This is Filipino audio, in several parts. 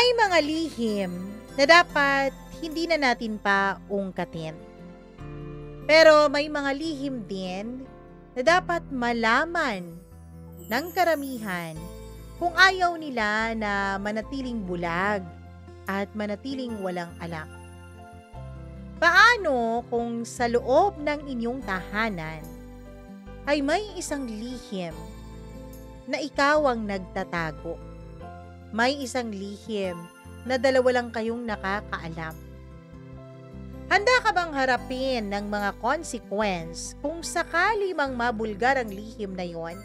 May mga lihim na dapat hindi na natin pa ungkatin. Pero may mga lihim din na dapat malaman ng karamihan kung ayaw nila na manatiling bulag at manatiling walang alam. Paano kung sa loob ng inyong tahanan ay may isang lihim na ikaw ang nagtatago? May isang lihim na dalawa lang kayong nakakaalam. Handa ka bang harapin ng mga consequence kung sakali mang mabulgar ang lihim na yon?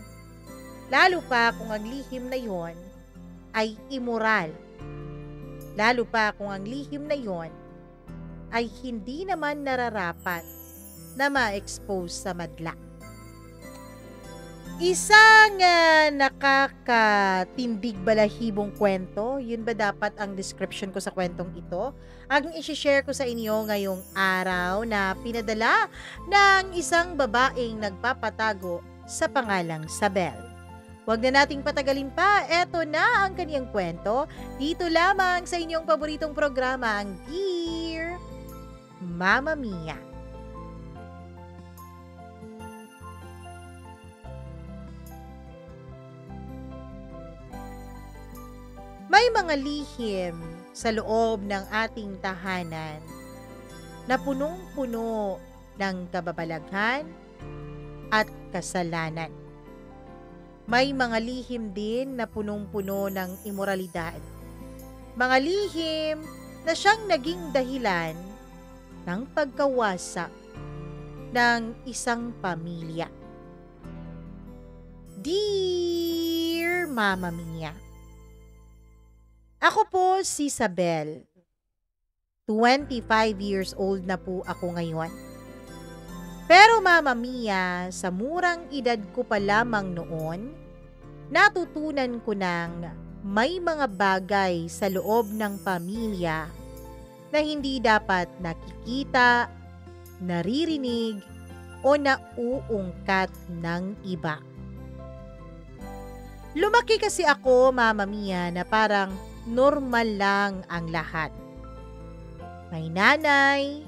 Lalo pa kung ang lihim na yon ay immoral. Lalo pa kung ang lihim na yon ay hindi naman nararapat na ma-expose sa madla. Isang nakakatindig balahibong kwento, yun ba dapat ang description ko sa kwentong ito? Ang isi-share ko sa inyo ngayong araw na pinadala ng isang babaeng nagpapatago sa pangalang Sabel. Huwag na nating patagalin pa, eto na ang kaniyang kwento. Dito lamang sa inyong paboritong programa, ang Dear Mama Mia. May mga lihim sa loob ng ating tahanan na punong-puno ng kababalaghan at kasalanan. May mga lihim din na punong-puno ng imoralidad. Mga lihim na siyang naging dahilan ng pagkawasak ng isang pamilya. Dear Mama Mia, ako po si Sabel. 25 years old na po ako ngayon. Pero Mama Mia, sa murang edad ko pa lamang noon, natutunan ko nang may mga bagay sa loob ng pamilya na hindi dapat nakikita, naririnig, o nauungkat ng iba. Lumaki kasi ako, Mama Mia, na parang normal lang ang lahat. May nanay,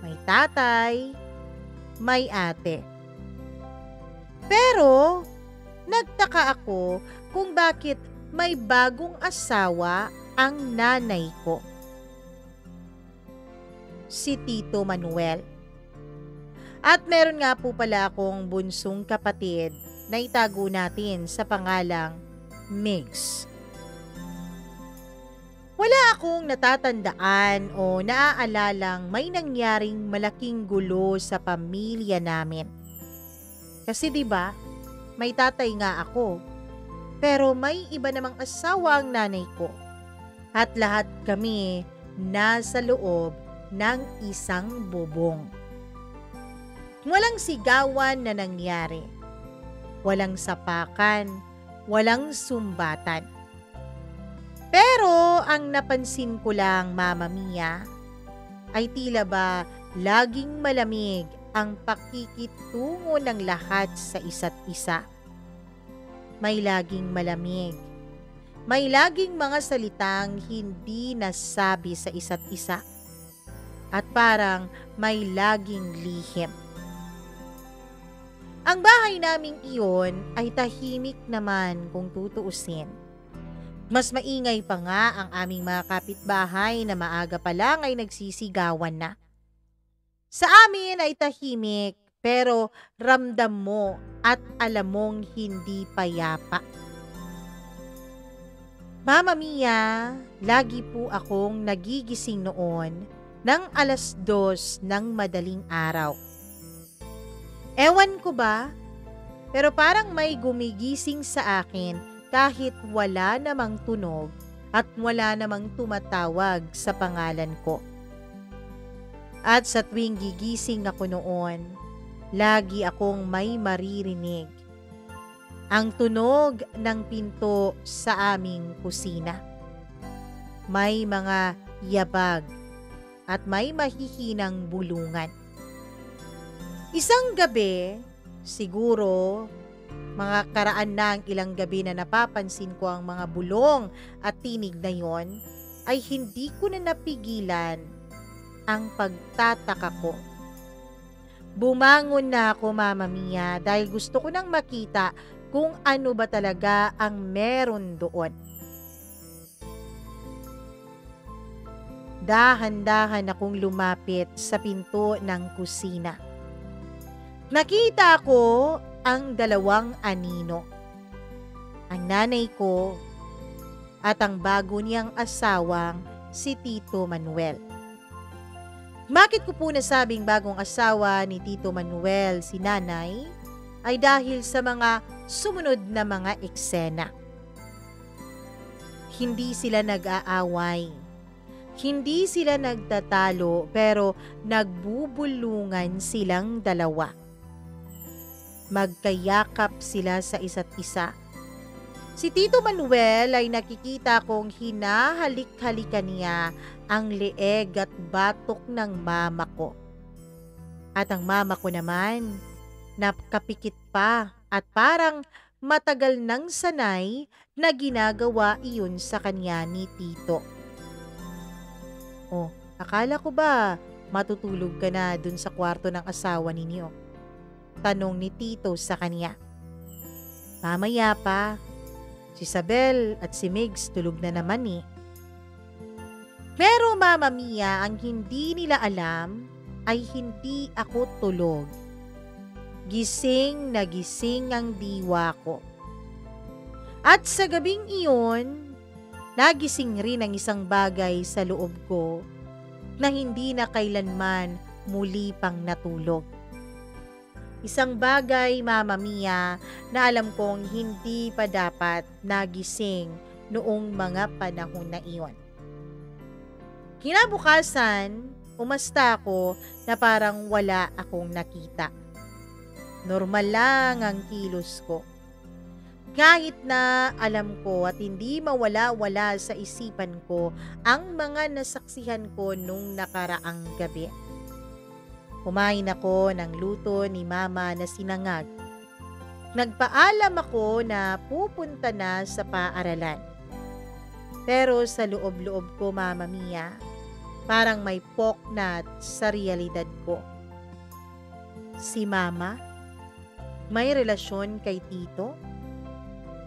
may tatay, may ate. Pero, nagtaka ako kung bakit may bagong asawa ang nanay ko. Si Tito Manuel. At meron nga po pala akong bunsong kapatid na itago natin sa pangalang Migs. Wala akong natatandaan o naaalalang may nangyaring malaking gulo sa pamilya namin. Kasi 'di ba, may tatay nga ako, pero may iba namang asawa ang nanay ko. At lahat kami nasa loob ng isang bubong. Walang sigawan na nangyari. Walang sapakan, walang sumbatan. Pero ang napansin ko lang, Mama Mia, ay tila ba laging malamig ang pakikitungo ng lahat sa isa't isa. May laging malamig. May laging mga salitang hindi nasabi sa isa't isa. At parang may laging lihim. Ang bahay naming iyon ay tahimik naman kung tutuusin. Mas maingay pa nga ang aming mga kapitbahay na maaga pa lang ay nagsisigawan na. Sa amin ay tahimik pero ramdam mo at alam mong hindi payapa. Mama Mia, lagi po akong nagigising noon ng 2:00 ng madaling araw. Ewan ko ba, pero parang may gumigising sa akin kahit wala namang tunog at wala namang tumatawag sa pangalan ko. At sa tuwing gigising ako noon, lagi akong may maririnig. Ang tunog ng pinto sa aming kusina. May mga yabag at may mahihinang bulungan. Isang gabi, siguro Mga karaan na ang ilang gabi na napapansin ko ang mga bulong at tinig na yon, ay hindi ko na napigilan ang pagtataka ko. Bumangon na ako, Mama Mia, dahil gusto ko nang makita kung ano ba talaga ang meron doon. Dahan-dahan akong lumapit sa pinto ng kusina. Nakita ko ang dalawang anino. Ang nanay ko at ang bago niyang asawang si Tito Manuel. Bakit ko po nasabing bagong asawa ni Tito Manuel si nanay ay dahil sa mga sumunod na mga eksena. Hindi sila nag-aaway. Hindi sila nagtatalo pero nagbubulungan silang dalawa. Magkayakap sila sa isa't isa. Si Tito Manuel ay nakikita kong hinahalik-halikan niya ang leeg at batok ng mama ko. At ang mama ko naman, napakapikit pa at parang matagal nang sanay na ginagawa iyon sa kanya ni Tito. Oh, akala ko ba matutulog ka na dun sa kwarto ng asawa ninyo? Tanong ni Tito sa kanya. Mamaya pa. Si Isabel at si Migs tulog na naman eh. Pero Mama Mia, ang hindi nila alam ay hindi ako tulog. Gising na gising ang diwa ko. At sa gabing iyon, nagising rin ang isang bagay sa loob ko na hindi na kailanman muli pang natulog. Isang bagay, Mama Mia, na alam kong hindi pa dapat nagising noong mga panahon na iyon. Kinabukasan, umasta ako na parang wala akong nakita. Normal lang ang kilos ko. Kahit na alam ko at hindi mawala-wala sa isipan ko ang mga nasaksihan ko nung nakaraang gabi. Kumain ako ng luto ni Mama na sinangag. Nagpaalam ako na pupunta na sa paaralan. Pero sa loob-loob ko, Mama Mia, parang may poknat sa realidad ko. Si Mama, may relasyon kay Tito?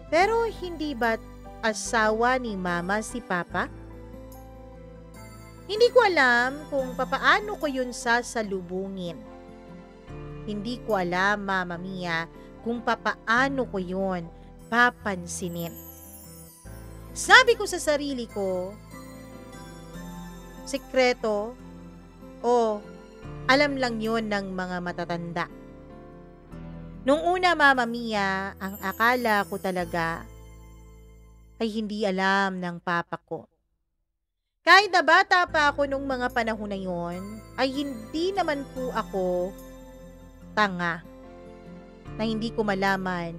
Pero hindi ba't asawa ni Mama si Papa? Hindi ko alam kung papaano ko yun sasalubungin. Hindi ko alam, Mama Mia, kung papaano ko yun papansinin. Sabi ko sa sarili ko, sikreto o alam lang yun ng mga matatanda. Nung una, Mama Mia, ang akala ko talaga ay hindi alam ng papa ko. Kahit na bata pa ako nung mga panahon na yon, ay hindi naman po ako tanga na hindi ko malaman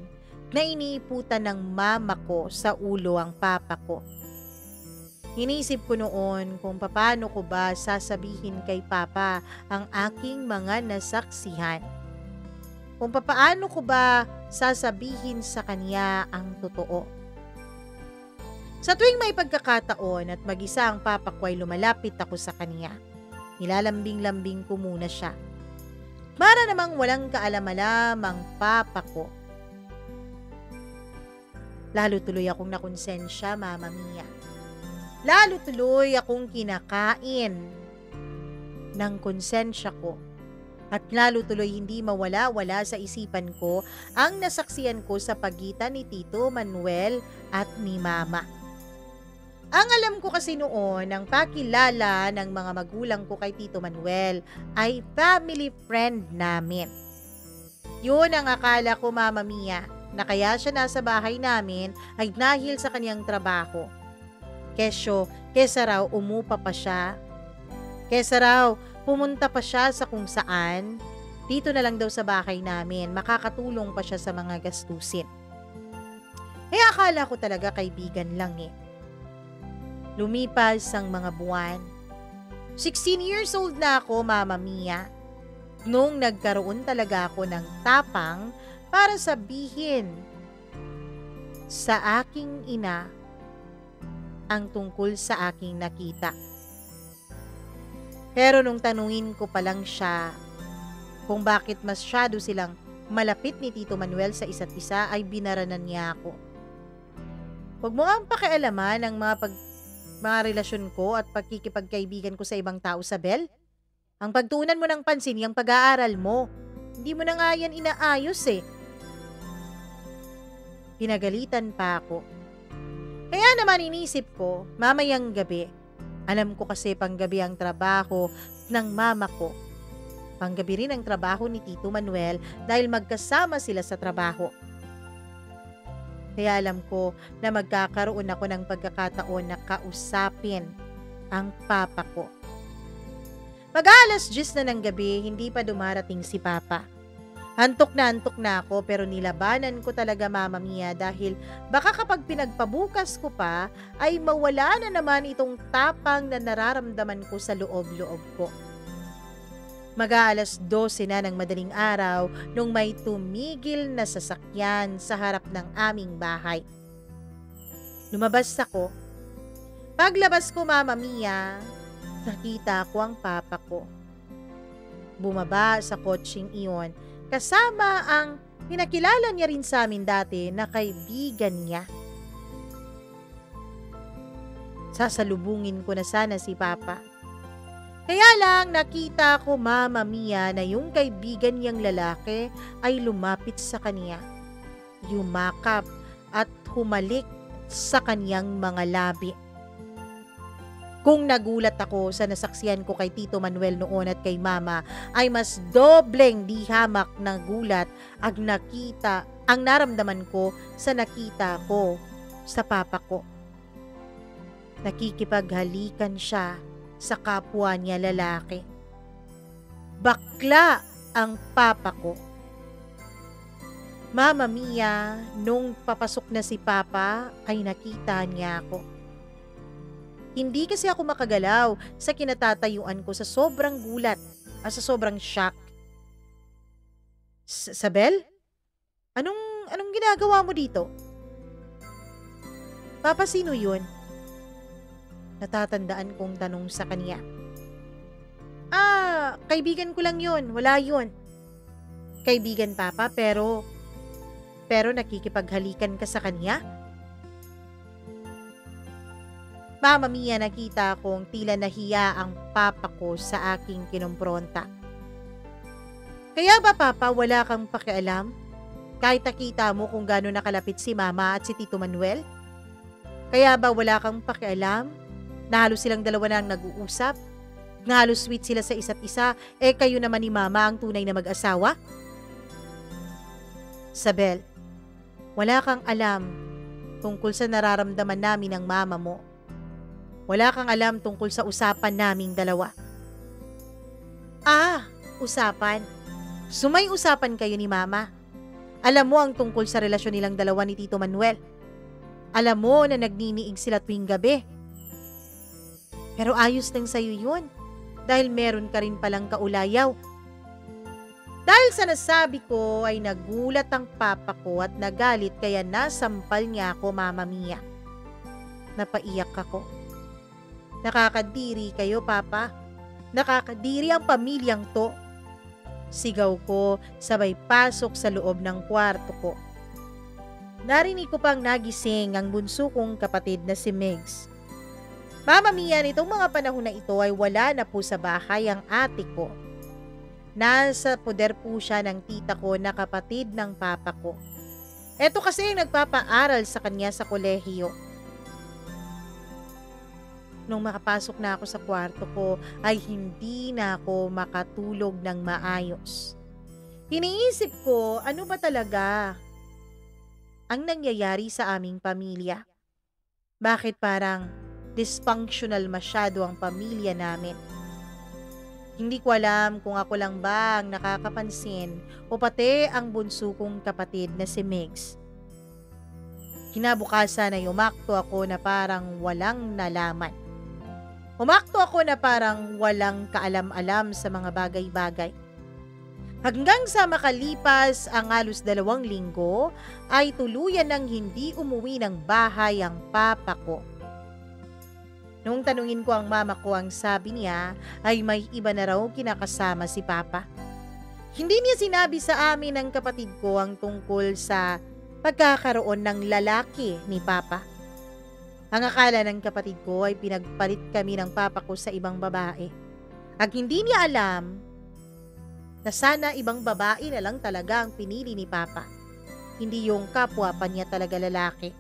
na iniiputan ng mama ko sa ulo ang papa ko. Inisip ko noon kung paano ko ba sasabihin kay papa ang aking mga nasaksihan. Kung paano ko ba sasabihin sa kanya ang totoo. Sa tuwing may pagkakataon at mag-isa ang papa ko ay lumalapit ako sa kanya. Nilalambing-lambing ko muna siya. Para namang walang kaalam-alam ang papa ko. Lalo tuloy akong nakonsensya, Mama Mia. Lalo tuloy akong kinakain ng konsensya ko. At lalo tuloy hindi mawala-wala sa isipan ko ang nasaksiyan ko sa pagitan ni Tito Manuel at ni Mama. Ang alam ko kasi noon, ang pakilala ng mga magulang ko kay Tito Manuel ay family friend namin. Yun ang akala ko, Mama Mia, na kaya siya nasa bahay namin ay dahil sa kanyang trabaho. Kesa raw umupa pa siya. Kesa raw pumunta pa siya sa kung saan, dito na lang daw sa bahay namin, makakatulong pa siya sa mga gastusin. Kaya akala ko talaga kaibigan lang eh. Lumipas ang mga buwan. 16 years old na ako, Mama Mia, nung nagkaroon talaga ako ng tapang para sabihin sa aking ina ang tungkol sa aking nakita. Pero nung tanungin ko pa lang siya kung bakit masyado silang malapit ni Tito Manuel sa isa't isa, ay binaranan niya ako. Huwag mo ang pakialaman ang mga relasyon ko at pagkikipagkaibigan ko sa ibang tao, Sabel. Ang pagtuunan mo ng pansin yung pag-aaral mo. Hindi mo na nga yan inaayos eh. Pinagalitan pa ako. Kaya naman inisip ko, mamayang gabi. Alam ko kasi panggabi ang trabaho ng mama ko. Panggabi rin ang trabaho ni Tito Manuel dahil magkasama sila sa trabaho. Kaya alam ko na magkakaroon ako ng pagkakataon na kausapin ang papa ko. Mag-aalas 10 na ng gabi, hindi pa dumarating si papa. Antok na ako pero nilabanan ko talaga, Mama Mia, dahil baka kapag pinagpabukas ko pa ay mawala na naman itong tapang na nararamdaman ko sa loob-loob ko. Mag-aalas 12 na ng madaling araw nung may tumigil na sasakyan sa harap ng aming bahay. Lumabas ako. Paglabas ko, Mama Mia, nakita ko ang papa ko. Bumaba sa kotseng iyon kasama ang pinakilala niya rin sa amin dati na kaibigan niya. Sasalubungin ko na sana si papa. Kaya lang nakita ko, Mama Mia, na yung kaibigan niyang lalaki ay lumapit sa kanya, yumakap at humalik sa kaniyang mga labi. Kung nagulat ako sa nasaksiyan ko kay Tito Manuel noon at kay Mama, ay mas dobleng di hamak na gulat ang naramdaman ko sa nakita ko sa papa ko. Nakikipaghalikan siya sa kapwa niya lalaki. Bakla ang papa ko. Mama Mia, nung papasok na si papa ay nakita niya ako. Hindi kasi ako makagalaw sa kinatatayuan ko sa sobrang gulat at sa sobrang shock. Sabel? Anong ginagawa mo dito? Papa, sino yun? Natatandaan kong tanong sa kanya. Kaibigan ko lang yun. Wala yun. Kaibigan, Papa, pero nakikipaghalikan ka sa kanya? Mama Mia, nakita kong tila nahiya ang papa ko sa aking kinumpronta. Kaya ba, Papa, wala kang pakialam? Kahit nakita mo kung gaano nakalapit si Mama at si Tito Manuel? Kaya ba wala kang pakialam? Na halos silang dalawa na ang nag-uusap? Na halos sweet sila sa isa't isa, kayo naman ni Mama ang tunay na mag-asawa? Sabel, wala kang alam tungkol sa nararamdaman namin ng mama mo. Wala kang alam tungkol sa usapan naming dalawa. Usapan. Sumay usapan kayo ni Mama. Alam mo ang tungkol sa relasyon nilang dalawa ni Tito Manuel. Alam mo na nagniniig sila tuwing gabi. Pero ayos lang sa'yo yun, dahil meron ka rin palang kaulayaw. Dahil sa nasabi ko ay nagulat ang papa ko at nagalit kaya nasampal niya ako, Mama Mia. Napaiyak ako. Nakakadiri kayo, Papa. Nakakadiri ang pamilyang to. Sigaw ko sabay pasok sa loob ng kwarto ko. Narinig ko pang nagising ang bunso kong kapatid na si Migs. Mama Mia, nitong mga panahon na ito ay wala na po sa bahay ang ate ko. Nasa poder po siya ng tita ko na kapatid ng papa ko. Eto kasi yung nagpapaaral sa kanya sa kolehiyo. Nung makapasok na ako sa kwarto ko ay hindi na ako makatulog ng maayos. Iniisip ko, ano ba talaga ang nangyayari sa aming pamilya? Bakit parang dysfunctional masyado ang pamilya namin? Hindi ko alam kung ako lang ba ang nakakapansin o pati ang bunso kong kapatid na si Migs. Kinabukasan ay umakto ako na parang walang nalaman. Umakto ako na parang walang kaalam-alam sa mga bagay-bagay. Hanggang sa makalipas ang halos 2 linggo, ay tuluyan ng hindi umuwi ng bahay ang papa ko. Nung tanungin ko ang mama ko, ang sabi niya ay may iba na raw kinakasama si papa. Hindi niya sinabi sa amin ng kapatid ko ang tungkol sa pagkakaroon ng lalaki ni papa. Ang akala ng kapatid ko ay pinagpalit kami ng papa ko sa ibang babae. At hindi niya alam na sana ibang babae na lang talaga ang pinili ni papa. Hindi yung kapwa pa niya talaga lalaki.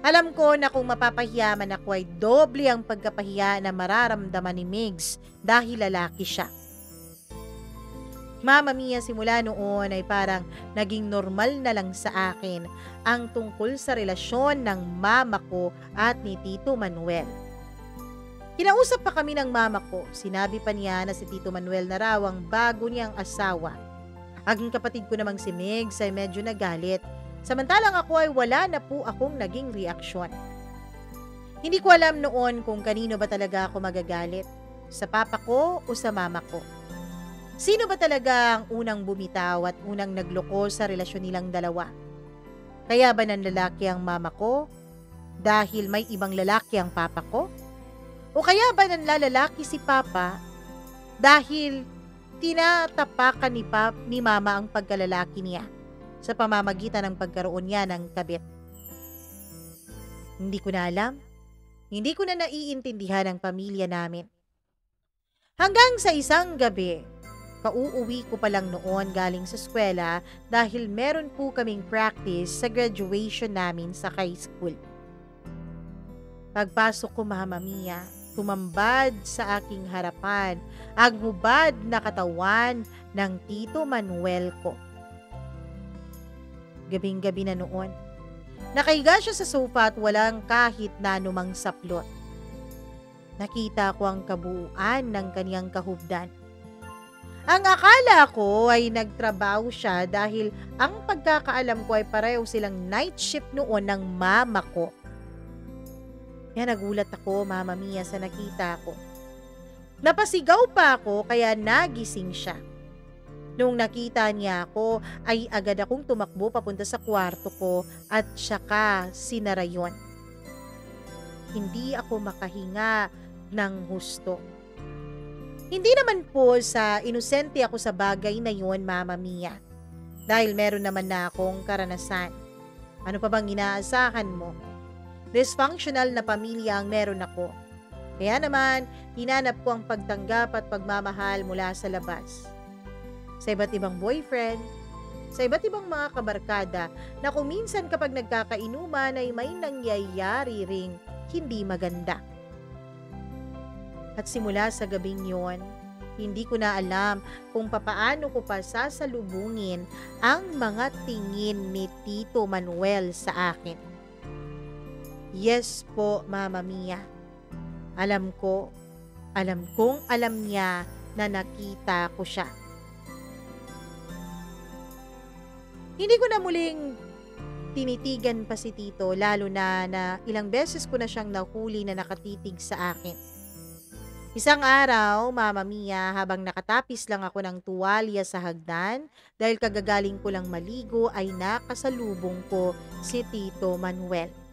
Alam ko na kung mapapahiyaman ako ay doble ang pagkapahiya na mararamdaman ni Migs dahil lalaki siya. Mama mia, simula noon ay parang naging normal na lang sa akin ang tungkol sa relasyon ng mama ko at ni Tito Manuel. Kinausap pa kami ng mama ko, sinabi pa niya na si Tito Manuel na raw ang bago niyang asawa. Ang kapatid ko namang si Migs ay medyo nagalit. Samantalang ako ay wala na po akong naging reaksyon. Hindi ko alam noon kung kanino ba talaga ako magagalit, sa papa ko o sa mama ko. Sino ba talaga ang unang bumitaw at unang nagloko sa relasyon nilang dalawa? Kaya ba nanlalaki ang mama ko dahil may ibang lalaki ang papa ko? O kaya ba nanlalalaki si papa dahil tinatapakan ni mama ang pagkalalaki niya sa pamamagitan ng pagkaroon niya ng kabit? Hindi ko na alam. Hindi ko na naiintindihan ang pamilya namin. Hanggang sa isang gabi, kauuwi ko pa lang noon galing sa eskwela dahil meron po kaming practice sa graduation namin sa high school. Pagpasok ko, Mama Mia, tumambad sa aking harapan ang hubad na katawan ng Tito Manuel ko. Gabing-gabi na noon. Nakahiga siya sa sofa at walang kahit na anumang saplot. Nakita ko ang kabuuan ng kaniyang kahubdan. Ang akala ko ay nagtrabaho siya dahil ang pagkakaalam ko ay pareho silang night shift noon ng mama ko. Kaya nagulat ako, Mama Mia, sa nakita ko. Napasigaw pa ako kaya nagising siya. Nung nakita niya ako, ay agad akong tumakbo papunta sa kwarto ko at saka sinara yon. Hindi ako makahinga ng husto. Hindi naman po sa inosente ako sa bagay na yon, Mama Mia. Dahil meron naman na akong karanasan. Ano pa bang inaasahan mo? Dysfunctional na pamilya ang meron ako. Kaya naman, hinanap ko ang pagtanggap at pagmamahal mula sa labas. Sa iba't ibang boyfriend, sa iba't ibang mga kabarkada na kung minsan kapag nagkakainuman ay may nangyayari ring hindi maganda. At simula sa gabing yon, hindi ko na alam kung papaano ko pa sasalubungin ang mga tingin ni Tito Manuel sa akin. Yes po, Mama Mia. Alam kong alam niya na nakita ko siya. Hindi ko na muling tinitigan pa si Tito, lalo na ilang beses ko na siyang nahuli na nakatitig sa akin. Isang araw, Mama Mia, habang nakatapis lang ako ng tuwalya sa hagdan dahil kagagaling ko lang maligo, ay nakasalubong ko si Tito Manuel.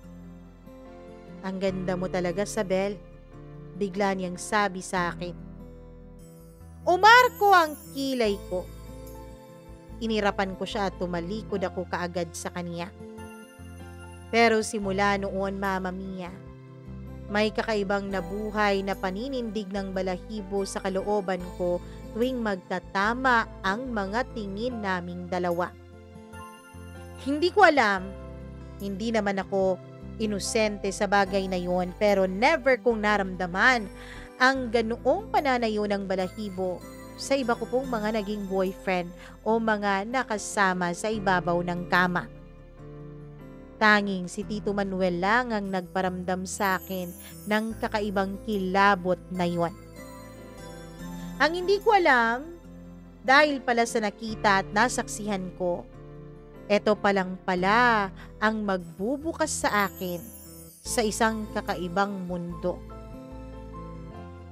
Ang ganda mo talaga, Sabel, bigla niyang sabi sa akin. Umarko ang kilay ko. Inirapan ko siya at tumalikod ako kaagad sa kanya. Pero simula noon, Mama Mia, may kakaibang nabuhay na paninindig ng balahibo sa kalooban ko tuwing magtatama ang mga tingin naming dalawa. Hindi ko alam, hindi naman ako inosente sa bagay na yon, pero never kong naramdaman ang ganoong pananayo ng balahibo sa iba ko pong mga naging boyfriend o mga nakasama sa ibabaw ng kama. Tanging si Tito Manuel lang ang nagparamdam sa akin ng kakaibang kilabot na yon. Ang hindi ko alam, dahil pala sa nakita at nasaksihan ko, eto palang pala ang magbubukas sa akin sa isang kakaibang mundo.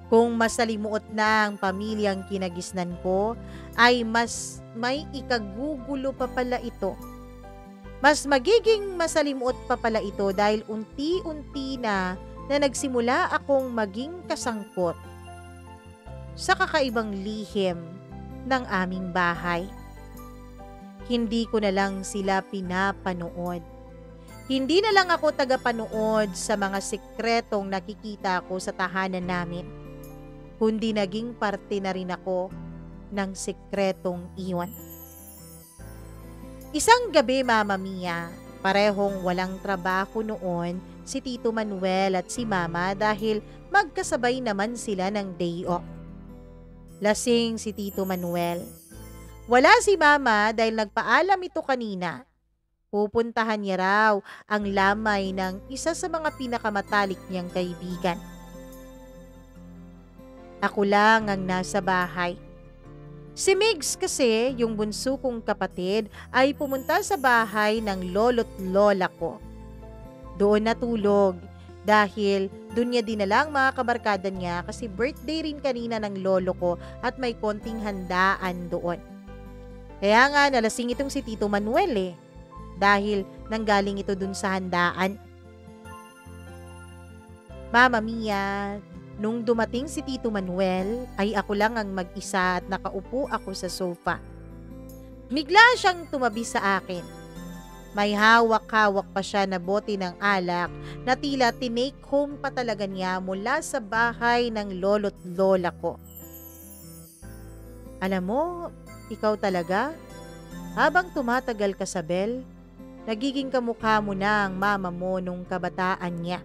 Kung masalimuot na ang pamilyang kinagisnan ko, ay mas may ikagugulo pa pala ito. Mas magiging masalimuot pa pala ito dahil unti-unti na nagsimula akong maging kasangkot sa kakaibang lihim ng aming bahay. Hindi ko na lang sila pinapanood. Hindi na lang ako tagapanood sa mga sikretong nakikita ko sa tahanan namin, kundi naging parte na rin ako ng sikretong iyon. Isang gabi, Mama Mia, parehong walang trabaho noon si Tito Manuel at si Mama dahil magkasabay naman sila ng day off. Lasing si Tito Manuel. Wala si Mama dahil nagpaalam ito kanina. Pupuntahan niya raw ang lamay ng isa sa mga pinakamatalik niyang kaibigan. Ako lang ang nasa bahay. Si Migs kasi, yung bunso kong kapatid, ay pumunta sa bahay ng lolo't lola ko. Doon natulog dahil doon niya dinala ang mga kabarkada niya kasi birthday rin kanina ng lolo ko at may konting handaan doon. Kaya nga nalasing itong si Tito Manuel dahil nanggaling ito dun sa handaan. Mama Mia, nung dumating si Tito Manuel, ay ako lang ang mag-isa at nakaupo ako sa sofa. Bigla siyang tumabi sa akin. May hawak-hawak pa siya na bote ng alak na tila tinake home pa talaga niya mula sa bahay ng lolo't lola ko. Alam mo, ikaw talaga, habang tumatagal ka sa Bel, nagiging kamukha mo na ang mama mo nung kabataan niya.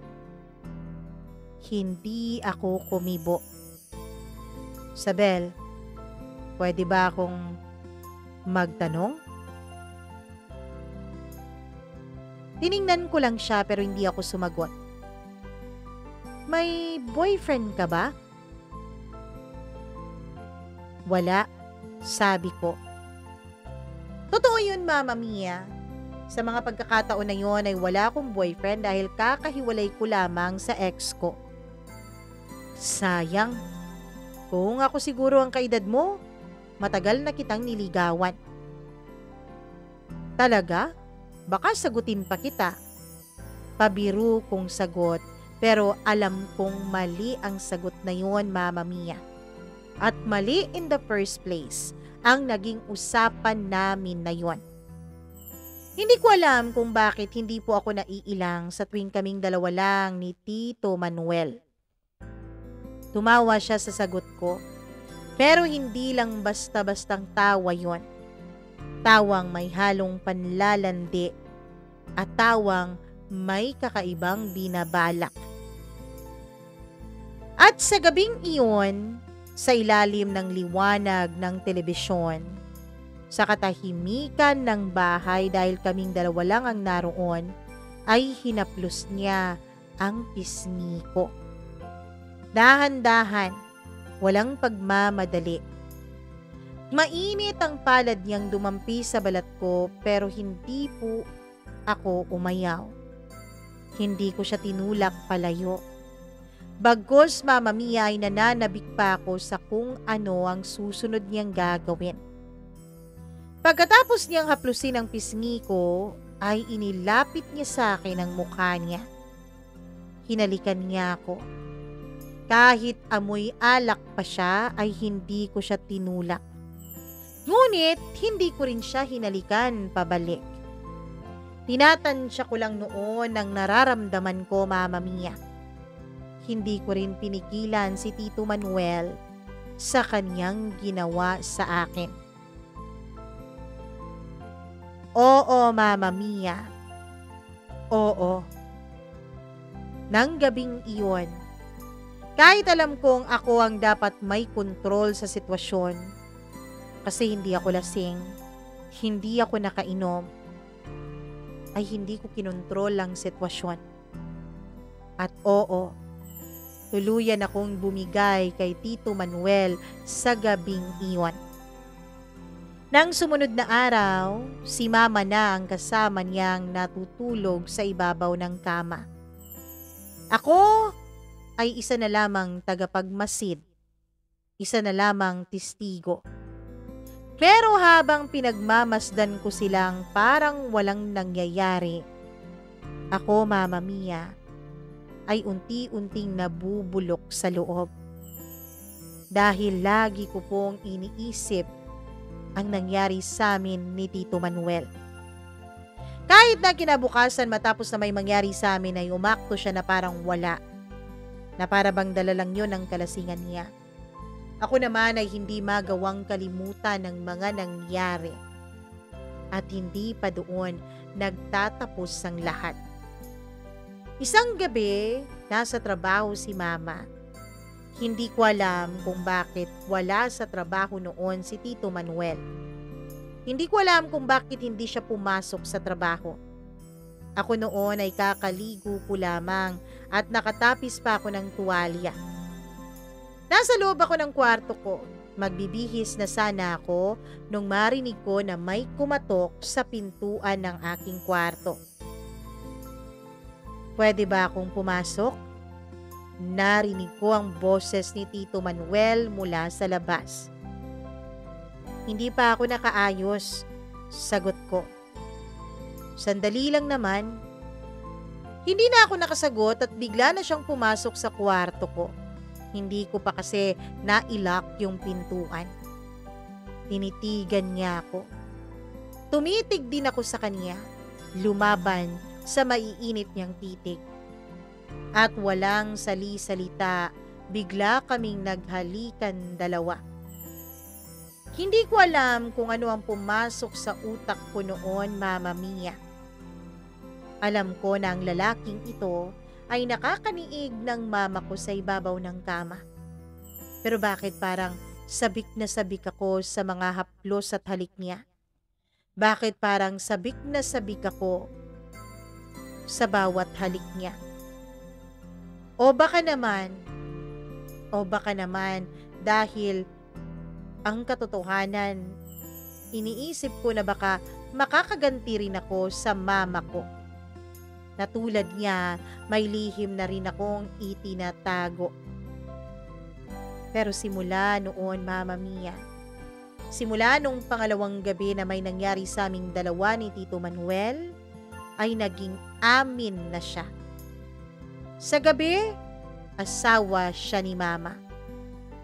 Hindi ako kumibo. Sabel, pwede ba akong magtanong? Tiningnan ko lang siya pero hindi ako sumagot. May boyfriend ka ba? Wala, sabi ko. Totoo yun, Mama Mia. Sa mga pagkakataon na yun ay wala akong boyfriend dahil kakahiwalay ko lamang sa ex ko. Sayang. Kung ako siguro ang kaedad mo, matagal na kitang niligawan. Talaga? Baka sagutin pa kita. Pabiru kong sagot, pero alam kong mali ang sagot na yun, Mama Mia. At mali in the first place ang naging usapan namin na yun. Hindi ko alam kung bakit hindi po ako naiilang sa tuwing kaming dalawa lang ni Tito Manuel. Tumawa siya sa sagot ko, pero hindi lang basta-bastang tawa yon. Tawang may halong panlalandi at tawang may kakaibang binabalak. At sa gabing iyon, sa ilalim ng liwanag ng telebisyon, sa katahimikan ng bahay dahil kaming dalawa lang ang naroon, ay hinaplos niya ang pisngi ko. Dahan-dahan, walang pagmamadali. Mainit ang palad niyang dumampi sa balat ko pero hindi po ako umayaw. Hindi ko siya tinulak palayo. Bagkus, Mama Mia, ay nananabik pa ako sa kung ano ang susunod niyang gagawin. Pagkatapos niyang haplusin ang pisngi ko, ay inilapit niya sa akin ang mukha niya. Hinalikan niya ako. Kahit amoy alak pa siya, ay hindi ko siya tinulak. Ngunit, hindi ko rin siya hinalikan pabalik. Tinatansya ko lang noon ang nararamdaman ko, Mama Mia. Hindi ko rin pinigilan si Tito Manuel sa kanyang ginawa sa akin. Oo, Mama Mia. Oo. Nang gabing iyon, kahit alam kong ako ang dapat may kontrol sa sitwasyon, kasi hindi ako lasing, hindi ako nakainom, ay hindi ko kinontrol ang sitwasyon. At oo, tuluyan akong bumigay kay Tito Manuel sa gabing iyon. Nang sumunod na araw, si Mama na ang kasama niyang natutulog sa ibabaw ng kama. Ako ay isa na lamang tagapagmasid, isa na lamang testigo. Pero habang pinagmamasdan ko silang parang walang nangyayari, ako, Mama Mia, ay unti-unting nabubulok sa loob. Dahil lagi ko pong iniisip ang nangyari sa amin ni Tito Manuel. Kahit na kinabukasan matapos na may mangyari sa amin ay umakto siya na parang wala, na para bang dala lang yun ang kalasingan niya. Ako naman ay hindi magawang kalimutan ng mga nangyari. At hindi pa doon nagtatapos ang lahat. Isang gabi, nasa trabaho si Mama. Hindi ko alam kung bakit wala sa trabaho noon si Tito Manuel. Hindi ko alam kung bakit hindi siya pumasok sa trabaho. Ako noon ay kakaligo ko lamang at nakatapis pa ako ng tuwalya. Nasa loob ako ng kwarto ko. Magbibihis na sana ako nung marinig ko na may kumatok sa pintuan ng aking kwarto. Pwede ba akong pumasok? Narinig ko ang boses ni Tito Manuel mula sa labas. Hindi pa ako nakaayos, sagot ko. Sandali lang naman. Hindi na ako nakasagot at bigla na siyang pumasok sa kwarto ko. Hindi ko pa kasi nailock yung pintuan. Tinitigan niya ako. Tumitig din ako sa kanya, lumaban sa maiinit niyang titig. At walang sali-salita, bigla kaming naghalikan dalawa. Hindi ko alam kung ano ang pumasok sa utak ko noon, Mama Mia. Alam ko na ang lalaking ito ay nakakaniig ng mama ko sa ibabaw ng kama. Pero bakit parang sabik na sabik ako sa mga haplos at halik niya? Bakit parang sabik na sabik ako sa bawat halik niya? O baka naman dahil ang katotohanan, iniisip ko na baka makakaganti rin ako sa mama ko. Na tulad niya, may lihim na rin akong itinatago. Pero simula noon, Mama Mia, simula nung pangalawang gabi na may nangyari sa aming dalawa ni Tito Manuel, ay naging amin na siya. Sa gabi, asawa siya ni Mama.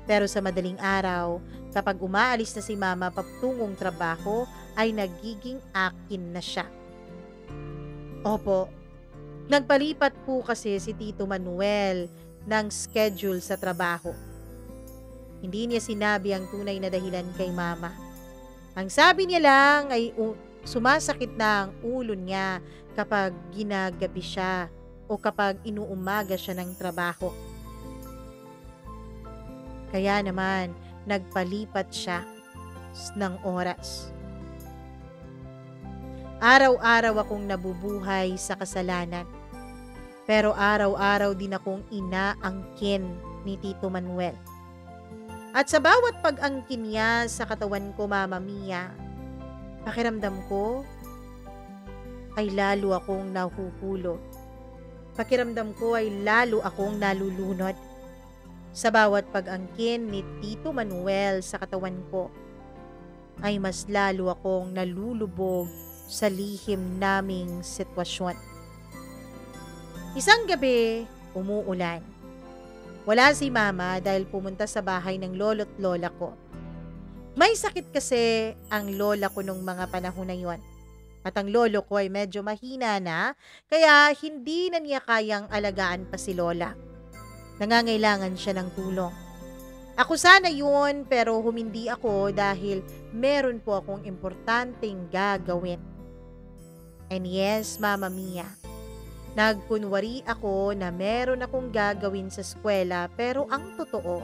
Pero sa madaling araw, kapag umaalis na si Mama patungong trabaho, ay nagiging akin na siya. Opo, nagpalipat po kasi si Tito Manuel ng schedule sa trabaho. Hindi niya sinabi ang tunay na dahilan kay Mama. Ang sabi niya lang ay sumasakit na ang ulo niya kapag ginagabi siya o kapag inuumaga siya ng trabaho. Kaya naman, nagpalipat siya ng oras. Araw-araw akong nabubuhay sa kasalanan. Pero araw-araw din akong inaangkin ni Tito Manuel. At sa bawat pag-angkin niya sa katawan ko, Mama Mia, pakiramdam ko ay lalo akong nahuhulog. Pakiramdam ko ay lalo akong nalulunod. Sa bawat pag-angkin ni Tito Manuel sa katawan ko, ay mas lalo akong nalulubog sa lihim naming sitwasyon. Isang gabi, umuulan. Wala si Mama dahil pumunta sa bahay ng lolo't lola ko. May sakit kasi ang lola ko nung mga panahon na yon. At ang lolo ko ay medyo mahina na, kaya hindi na niya kayang alagaan pa si lola. Nangangailangan siya ng tulong. Ako sana yun, pero humindi ako dahil meron po akong importanteng gagawin. And yes, Mama Mia, nagkunwari ako na meron akong gagawin sa eskwela, pero ang totoo,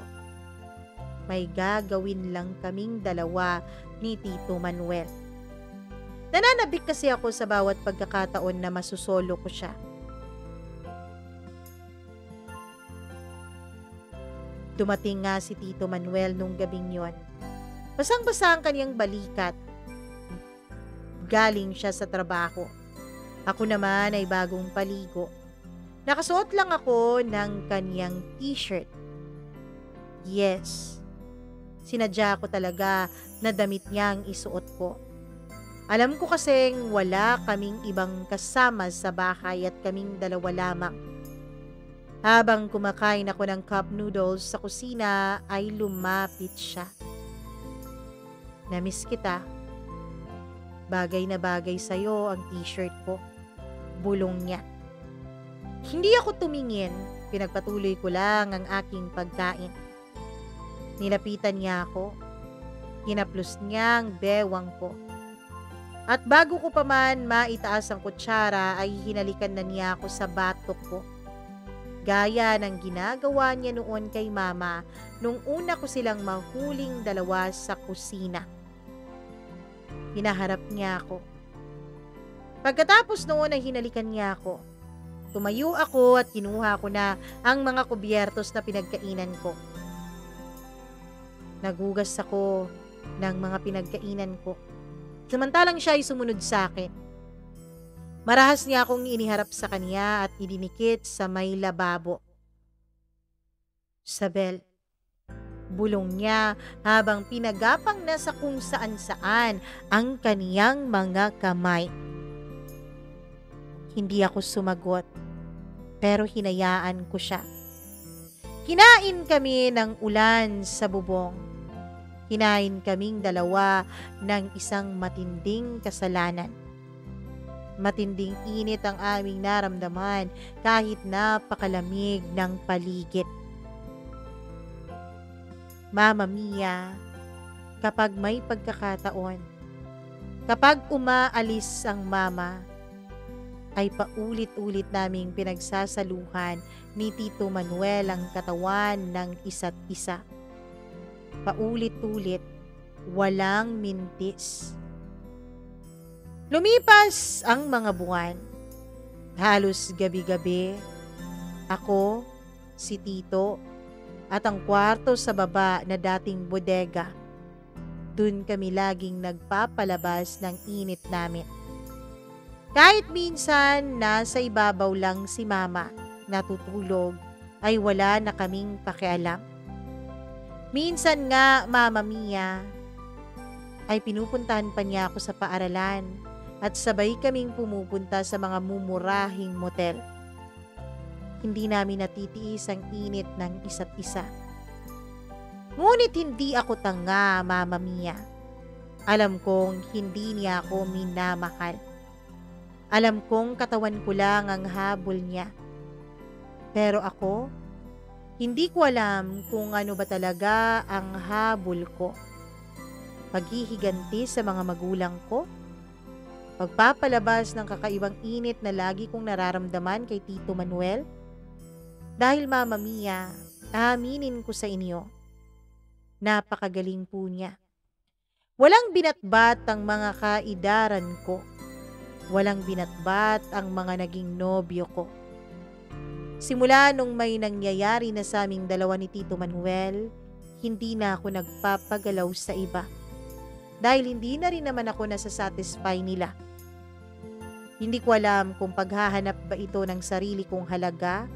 may gagawin lang kaming dalawa ni Tito Manuel. Nananabik kasi ako sa bawat pagkakataon na masusolo ko siya. Dumating nga si Tito Manuel nung gabing yon. Basang-basa ang kanyang balikat. Galing siya sa trabaho. Ako naman ay bagong paligo. Nakasuot lang ako ng kanyang t-shirt. Yes, sinadya ko talaga na damit niya ang isuot ko. Alam ko kasing wala kaming ibang kasama sa bahay at kaming dalawa lamang. Habang kumakain ako ng cup noodles sa kusina ay lumapit siya. Namiss kita. Bagay na bagay sa'yo ang t-shirt ko. Bulong niya. Hindi ako tumingin, pinagpatuloy ko lang ang aking pagkain. Nilapitan niya ako. Hinaplos niya ang bewang ko. At bago ko pa man maitaas ang kutsara ay hinalikan na niya ako sa batok ko. Gaya ng ginagawa niya noon kay mama nung una ko silang mahuling dalawa sa kusina. Hinaharap niya ako. Pagkatapos noon ay hinalikan niya ako. Tumayo ako at kinuha ko na ang mga kubyertos na pinagkainan ko. Nagugas ako ng mga pinagkainan ko. Samantalang siya ay sumunod sa akin. Marahas niya akong iniharap sa kanya at idinikit sa may lababo. Sabel, bulong niya habang pinagapang na sa kung saan-saan ang kaniyang mga kamay. Hindi ako sumagot, pero hinayaan ko siya. Kinain kami ng ulan sa bubong. Kinain kaming dalawa ng isang matinding kasalanan. Matinding init ang aming naramdaman kahit napakalamig ng paligid. Mama Mia, kapag may pagkakataon, kapag umaalis ang mama, ay paulit-ulit naming pinagsasaluhan ni Tito Manuel ang katawan ng isa't isa. Paulit-ulit, walang mintis. Lumipas ang mga buwan. Halos gabi-gabi, ako, si Tito, at ang kwarto sa baba na dating bodega. Dun kami laging nagpapalabas ng init namin. Kahit minsan nasa ibabaw lang si mama, natutulog, ay wala na kaming pakialam. Minsan nga, Mama Mia, ay pinupuntahan pa niya ako sa paaralan at sabay kaming pumupunta sa mga mumurahing motel. Hindi namin natitiis ang init ng isa't isa. Ngunit hindi ako tanga, Mama Mia. Alam kong hindi niya ako minamahal. Alam kong katawan ko lang ang habol niya. Pero ako, hindi ko alam kung ano ba talaga ang habol ko. Paghihiganti sa mga magulang ko? Pagpapalabas ng kakaibang init na lagi kong nararamdaman kay Tito Manuel? Dahil Mama Mia, aaminin ko sa inyo, napakagaling po niya. Walang binatbat ang mga kaidaran ko. Walang binatbat ang mga naging nobyo ko. Simula nung may nangyayari na sa aming dalawa ni Tito Manuel, hindi na ako nagpapagalaw sa iba. Dahil hindi na rin naman ako nasasatisfy nila. Hindi ko alam kung paghahanap ba ito ng sarili kong halaga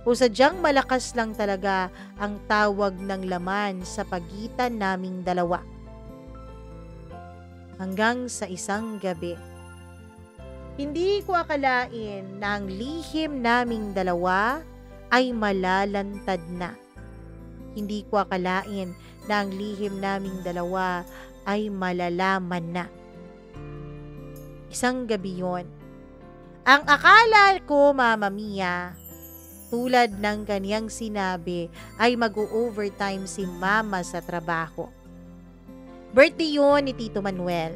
o sadyang malakas lang talaga ang tawag ng laman sa pagitan naming dalawa. Hanggang sa isang gabi, hindi ko akalain na ang lihim naming dalawa ay malalantad na. Hindi ko akalain na ang lihim naming dalawa ay malalaman na. Isang gabi yon. Ang akala ko, Mama Mia, tulad ng kaniyang sinabi, ay mag-overtime si Mama sa trabaho. Birthday yun ni Tito Manuel.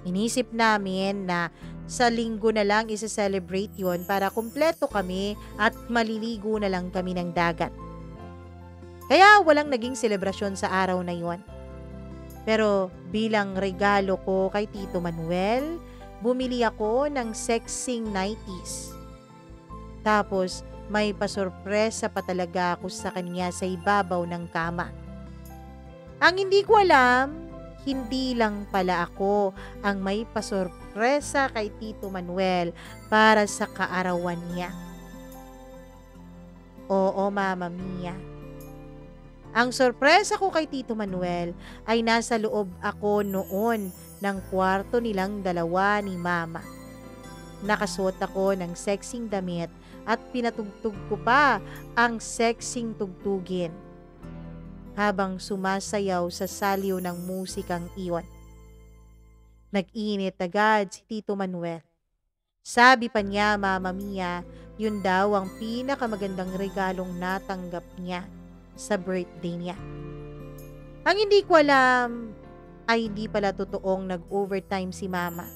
Inisip namin na sa linggo na lang isa-celebrate yun para kumpleto kami at maliligo na lang kami ng dagat. Kaya walang naging selebrasyon sa araw na yon. Pero bilang regalo ko kay Tito Manuel, bumili ako ng sexing nighties. Tapos may pasurpresa pa talaga ako sa kanya sa ibabaw ng kama. Ang hindi ko alam, hindi lang pala ako ang may pasurpresa kay Tito Manuel para sa kaarawan niya. Oo, Mama Mia. Ang sorpresa ko kay Tito Manuel ay nasa loob ako noon ng kwarto nilang dalawa ni Mama. Nakasuot ako ng sexing damit at pinatugtog ko pa ang sexing tugtugin habang sumasayaw sa saliw ng musikang iyon. Nag-init agad si Tito Manuel. Sabi pa niya, Mama Mia, yun daw ang pinakamagandang regalong natanggap niya sa birthday niya. Ang hindi ko alam ay hindi pala totoong nag-overtime si Mama.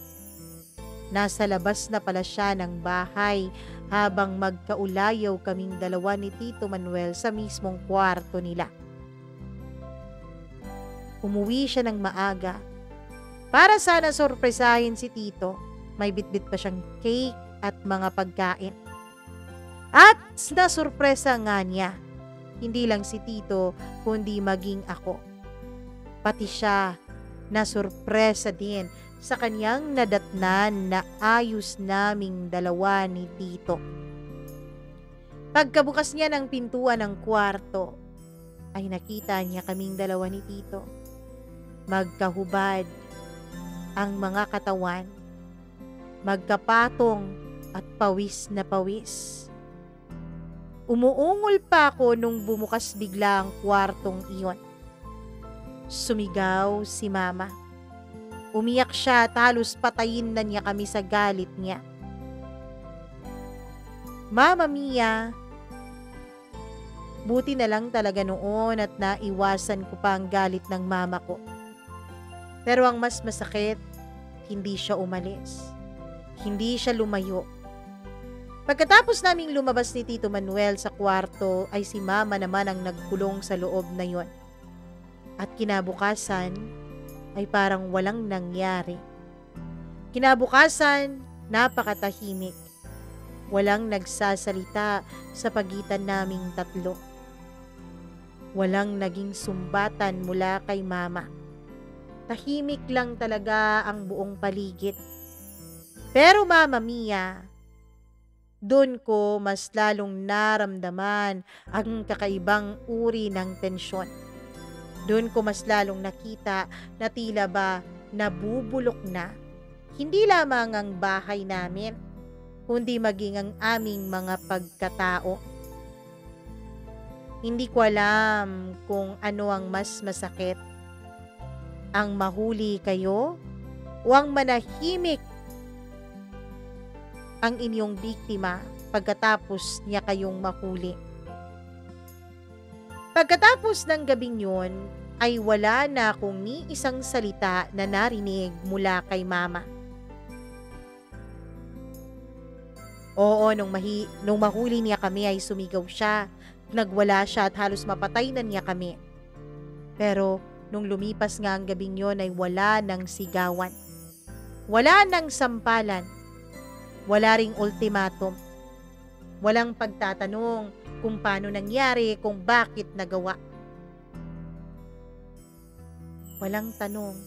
Nasa labas na pala siya ng bahay habang magkaulayaw kaming dalawa ni Tito Manuel sa mismong kwarto nila. Umuwi siya ng maaga para sana sorpresahin si Tito. May bitbit pa siyang cake at mga pagkain. At nasurpresa nga niya, hindi lang si Tito kundi maging ako. Pati siya nasurpresa din sa kanyang nadatnan na ayos naming dalawa ni Tito. Pagkabukas niya ng pintuan ng kwarto, ay nakita niya kaming dalawa ni Tito. Magkahubad ang mga katawan, magkapatong at pawis na pawis. Umuungol pa ako nung bumukas bigla ang kwartong iyon. Sumigaw si Mama. Umiyak siya at halos patayin na niya kami sa galit niya. Mama Mia, buti na lang talaga noon at naiwasan ko pa ang galit ng mama ko. Pero ang mas masakit, hindi siya umalis. Hindi siya lumayo. Pagkatapos naming lumabas ni Tito Manuel sa kwarto ay si Mama naman ang nagkulong sa loob na yon. At kinabukasan ay parang walang nangyari. Kinabukasan, napakatahimik. Walang nagsasalita sa pagitan naming tatlo. Walang naging sumbatan mula kay Mama. Tahimik lang talaga ang buong paligid. Pero Mama Mia, doon ko mas lalong naramdaman ang kakaibang uri ng tensyon. Doon ko mas lalong nakita na tila ba nabubulok na hindi lamang ang bahay namin, kundi maging ang aming mga pagkatao. Hindi ko alam kung ano ang mas masakit, ang mahuli kayo o ang manahimik ang inyong biktima pagkatapos niya kayong mahuli. Pagkatapos ng gabing yun, ay wala na akong ni isang salita na narinig mula kay Mama. Oo, nung mahuli niya kami ay sumigaw siya, nagwala siya at halos mapatay na niya kami. Pero nung lumipas nga ang gabing yun ay wala ng sigawan. Wala ng sampalan. Wala ring ultimatum. Walang pagtatanong kung paano nangyari, kung bakit nagawa. Walang tanong.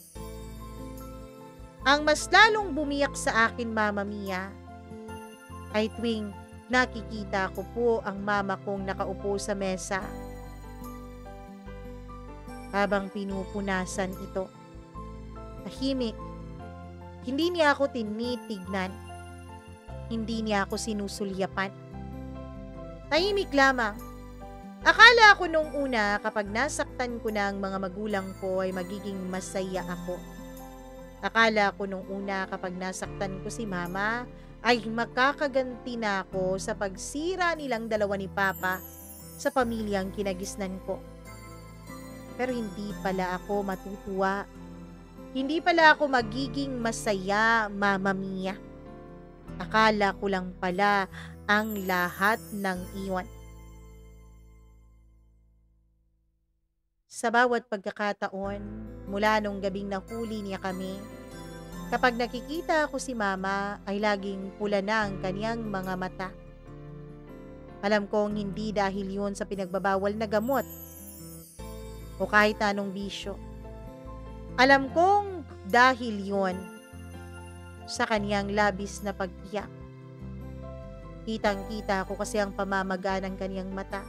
Ang mas lalong bumiyak sa akin, Mama Mia, ay tuwing nakikita ko po ang mama kong nakaupo sa mesa habang pinupunasan ito. Tahimik. Hindi niya ako tinitignan. Hindi niya ako sinusulyapan. Tahimik lamang. Akala ko nung una kapag nasaktan ko na ang mga magulang ko ay magiging masaya ako. Akala ko nung una kapag nasaktan ko si Mama ay makakaganti na ako sa pagsira nilang dalawa ni Papa sa pamilyang kinagisnan ko. Pero hindi pala ako matutuwa. Hindi pala ako magiging masaya, Mama Mia. Akala ko lang pala ang lahat ng iyon. Sa bawat pagkakataon, mula nung gabing nahuli niya kami, kapag nakikita ko si Mama ay laging pula na ang kaniyang mga mata. Alam kong hindi dahil yun sa pinagbabawal na gamot o kahit anong bisyo. Alam kong dahil yun sa kaniyang labis na pag-iyak. Kitang-kita ko kasi ang pamamaga ng kaniyang mata,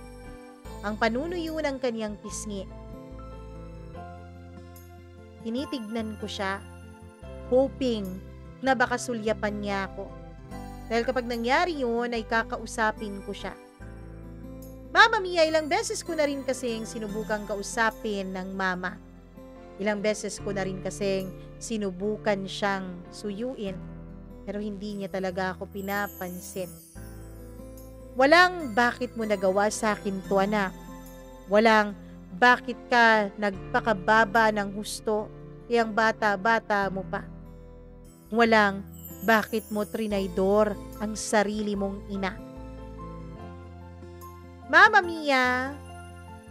ang panunuyo ng kaniyang pisngi. Tinitignan ko siya, hoping na baka sulyapan niya ako. Dahil kapag nangyari yun, ay kakausapin ko siya. Mama Mia, ilang beses ko na rin kasing sinubukang kausapin ng mama. Ilang beses ko na rin kasing sinubukan siyang suyuin, pero hindi niya talaga ako pinapansin. Walang bakit mo nagawa sa akin to, anak. Walang bakit ka nagpakababa ng husto, ang bata-bata mo pa. Walang bakit mo trinaydor ang sarili mong ina. Mama Mia,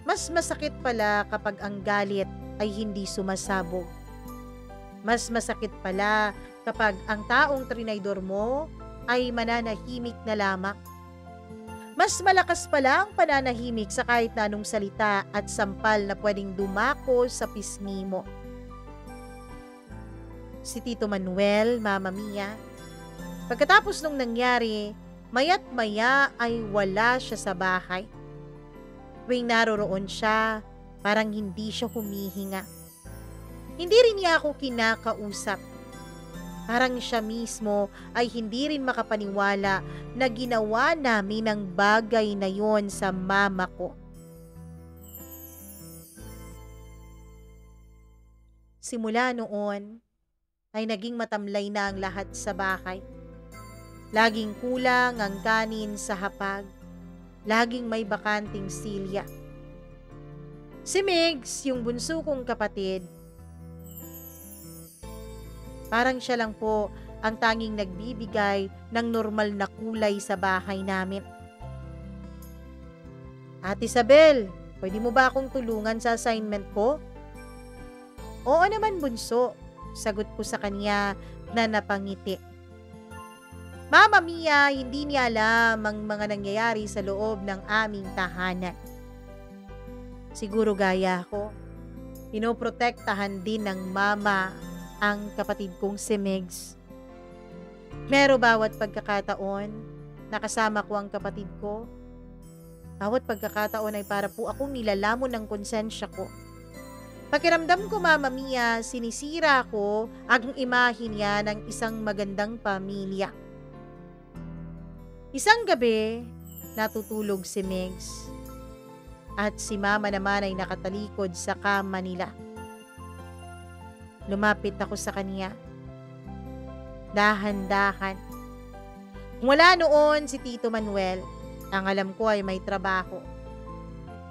mas masakit pala kapag ang galit ay hindi sumasabog. Mas masakit pala kapag ang taong trinaydor mo ay mananahimik na lamang. Mas malakas pala ang pananahimik sa kahit na anong salita at sampal na pwedeng dumako sa pisngi mo. Si Tito Manuel, Mama Mia, pagkatapos nung nangyari, maya't maya ay wala siya sa bahay. Tuwing naroroon siya, parang hindi siya humihinga. Hindi rin niya ako kinakausap. Parang siya mismo ay hindi rin makapaniwala na ginawa namin ang bagay na yon sa mama ko. Simula noon, ay naging matamlay na ang lahat sa bahay. Laging kulang ang kanin sa hapag. Laging may bakanting silya. Si Migs, yung bunso kong kapatid, parang siya lang po ang tanging nagbibigay ng normal na kulay sa bahay namin. Ate Isabel, pwede mo ba akong tulungan sa assignment ko? Oo naman, bunso. Sagot ko sa kanya na napangiti. Mama Mia, hindi niya alam ang mga nangyayari sa loob ng aming tahanan. Siguro gaya ko, pinoprotektahan din ng mama ang kapatid kong si Migs. Pero bawat pagkakataon, nakasama ko ang kapatid ko. Bawat pagkakataon ay para po akong nilalamon ng konsensya ko. Pakiramdam ko, Mama Mia, sinisira ko ang imahe niya ng isang magandang pamilya. Isang gabi, natutulog si Migs. At si Mama naman ay nakatalikod sa kama nila. Lumapit ako sa kanya. Dahan-dahan. Mula noon si Tito Manuel, ang alam ko ay may trabaho.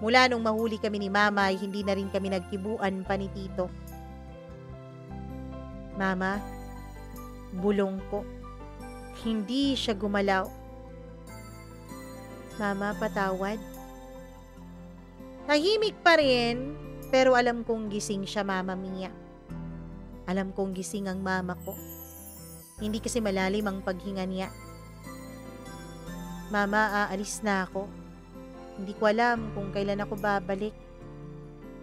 Mula nung mahuli kami ni Mama ay hindi na rin kami nagkibuan pa ni Tito. Mama, bulong ko. Hindi siya gumalaw. Mama, patawad. Tahimik pa rin, pero alam kong gising siya, Mama Mia. Alam kong gising ang mama ko. Hindi kasi malalim ang paghinga niya. Mama, aalis na ako. Hindi ko alam kung kailan ako babalik.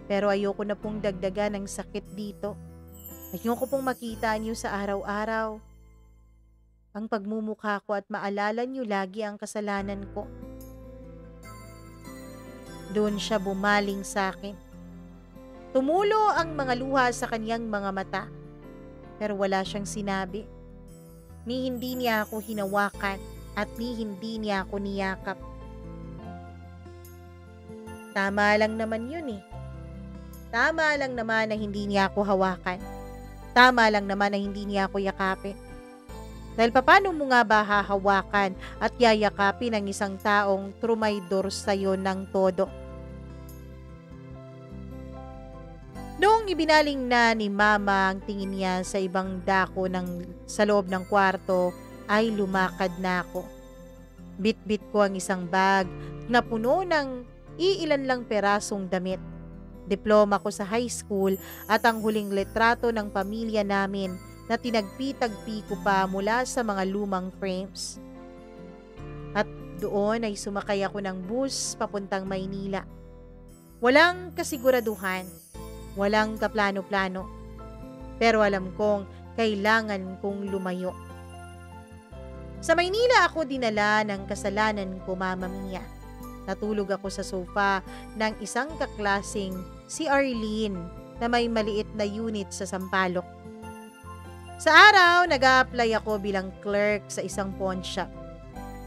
Pero ayoko na pong dagdagan ng sakit dito. Ayoko pong makita niyo sa araw-araw ang pagmumukha ko at maalala niyo lagi ang kasalanan ko. Doon siya bumaling sa akin. Tumulo ang mga luha sa kanyang mga mata. Pero wala siyang sinabi. Ni hindi niya ako hinawakan at ni hindi niya ako niyakap. Tama lang naman yun eh. Tama lang naman na hindi niya ako hawakan. Tama lang naman na hindi niya ako yakapin. Dahil paano mo nga ba hahawakan at yayakapin ang isang taong trumaydor sa'yo ng todo? Noong ibinaling na ni Mama ang tingin niya sa ibang dako sa loob ng kwarto, ay lumakad na ako. Bit-bit ko ang isang bag na puno ng iilan lang perasong damit. Diploma ko sa high school at ang huling litrato ng pamilya namin na tinagpi-tagpi ko pa mula sa mga lumang frames. At doon ay sumakay ako ng bus papuntang Maynila. Walang kasiguraduhan, walang kaplano-plano, pero alam kong kailangan kong lumayo. Sa Maynila ako dinala ng kasalanan ko, Mama Mia. Natulog ako sa sofa ng isang kaklasing si Arlene na may maliit na unit sa Sampaloc. Sa araw, nag-a-apply ako bilang clerk sa isang pawn shop.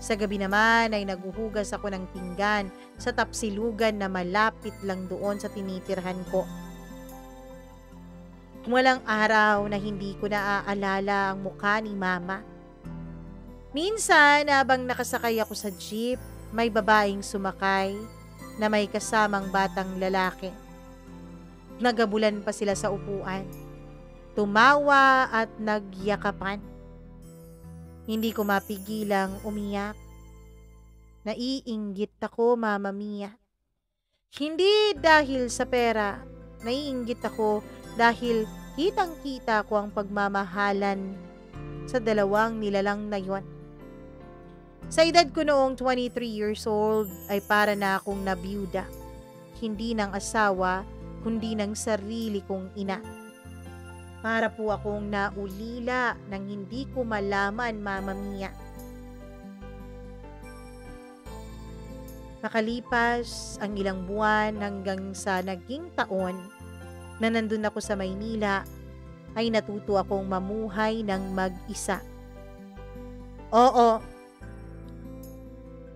Sa gabi naman ay naguhugas ako ng pinggan sa tapsilugan na malapit lang doon sa tinitirhan ko. Walang araw na hindi ko naaalala ang mukha ni Mama. Minsan, habang nakasakay ako sa jeep, may babaeng sumakay na may kasamang batang lalaki. Nagabulan pa sila sa upuan. Tumawa at nagyakapan. Hindi ko mapigilang umiyak. Naiinggit ako, Mama Mia. Hindi dahil sa pera. Naiinggit ako dahil kitang-kita ko ang pagmamahalan sa dalawang nilalang na yon. Sa edad ko noong 23 years old ay para na akong nabiyuda. Hindi ng asawa, kundi ng sarili kong ina. Para po akong naulila nang hindi ko malaman, Mama Mia. Nakalipas ang ilang buwan hanggang sa naging taon na nandun ako sa Maynila, ay natuto akong mamuhay ng mag-isa. Oo,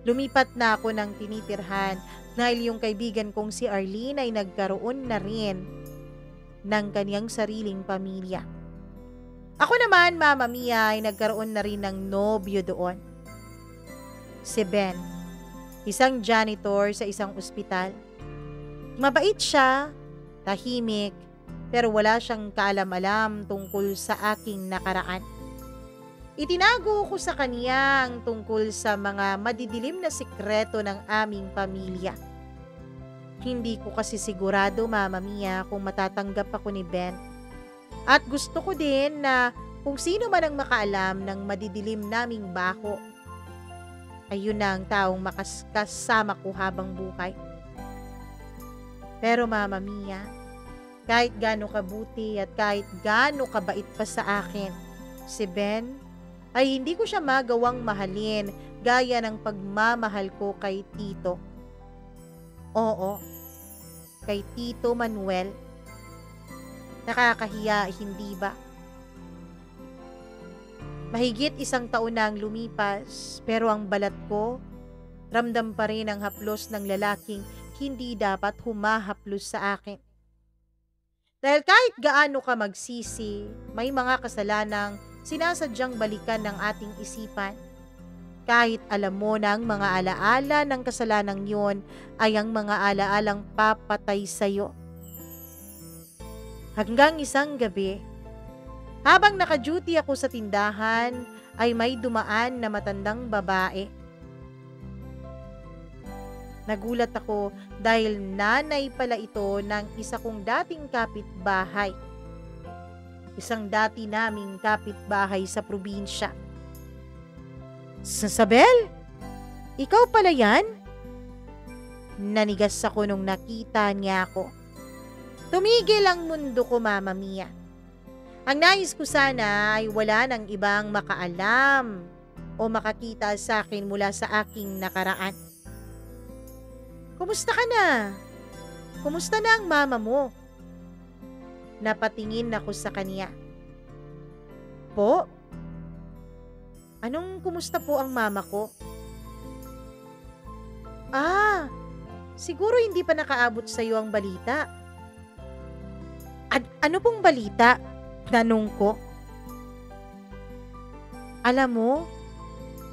lumipat na ako ng tinitirhan dahil yung kaibigan kong si Arlene ay nagkaroon na rin ng kanyang sariling pamilya. Ako naman, Mama Mia, ay nagkaroon na rin ng nobyo doon. Si Ben, isang janitor sa isang ospital. Mabait siya, tahimik, pero wala siyang kaalam-alam tungkol sa aking nakaraan. Itinago ko sa kanya ang tungkol sa mga madidilim na sikreto ng aming pamilya. Hindi ko kasi sigurado, Mama Mia, kung matatanggap ako ni Ben. At gusto ko din na kung sino man ang makaalam ng madidilim naming bako, ayun na ang taong makasama ko habang buhay. Pero Mama Mia, kahit gaano kabuti at kahit gaano kabait pa sa akin, si Ben, ay hindi ko siya magawang mahalin gaya ng pagmamahal ko kay Tito. Oo, kay Tito Manuel. Nakakahiya, hindi ba? Mahigit 1 taon na ang lumipas, pero ang balat ko, ramdam pa rin ang haplos ng lalaking hindi dapat humahaplos sa akin. Dahil kahit gaano ka magsisi, may mga kasalanang sinasadyang balikan ng ating isipan. Kahit alam mo na ang mga alaala ng kasalanang yon ay ang mga alaalang papatay sa'yo. Hanggang isang gabi, habang naka-duty ako sa tindahan, ay may dumaan na matandang babae. Nagulat ako dahil nanay pala ito ng isa kong dating kapitbahay. Isang dati naming kapitbahay sa probinsya. Sasabel? Ikaw pala yan? Nanigas ako nung nakita niya ako. Tumigil ang mundo ko, Mama Mia. Ang nais ko sana ay wala ng ibang makaalam o makakita sa akin mula sa aking nakaraan. Kumusta ka na? Kumusta na ang mama mo? Napatingin ako sa kanya. Po? Anong kumusta po ang mama ko? Ah, siguro hindi pa nakaabot sa iyo ang balita. Ano pong balita? Tanong ko. Alam mo,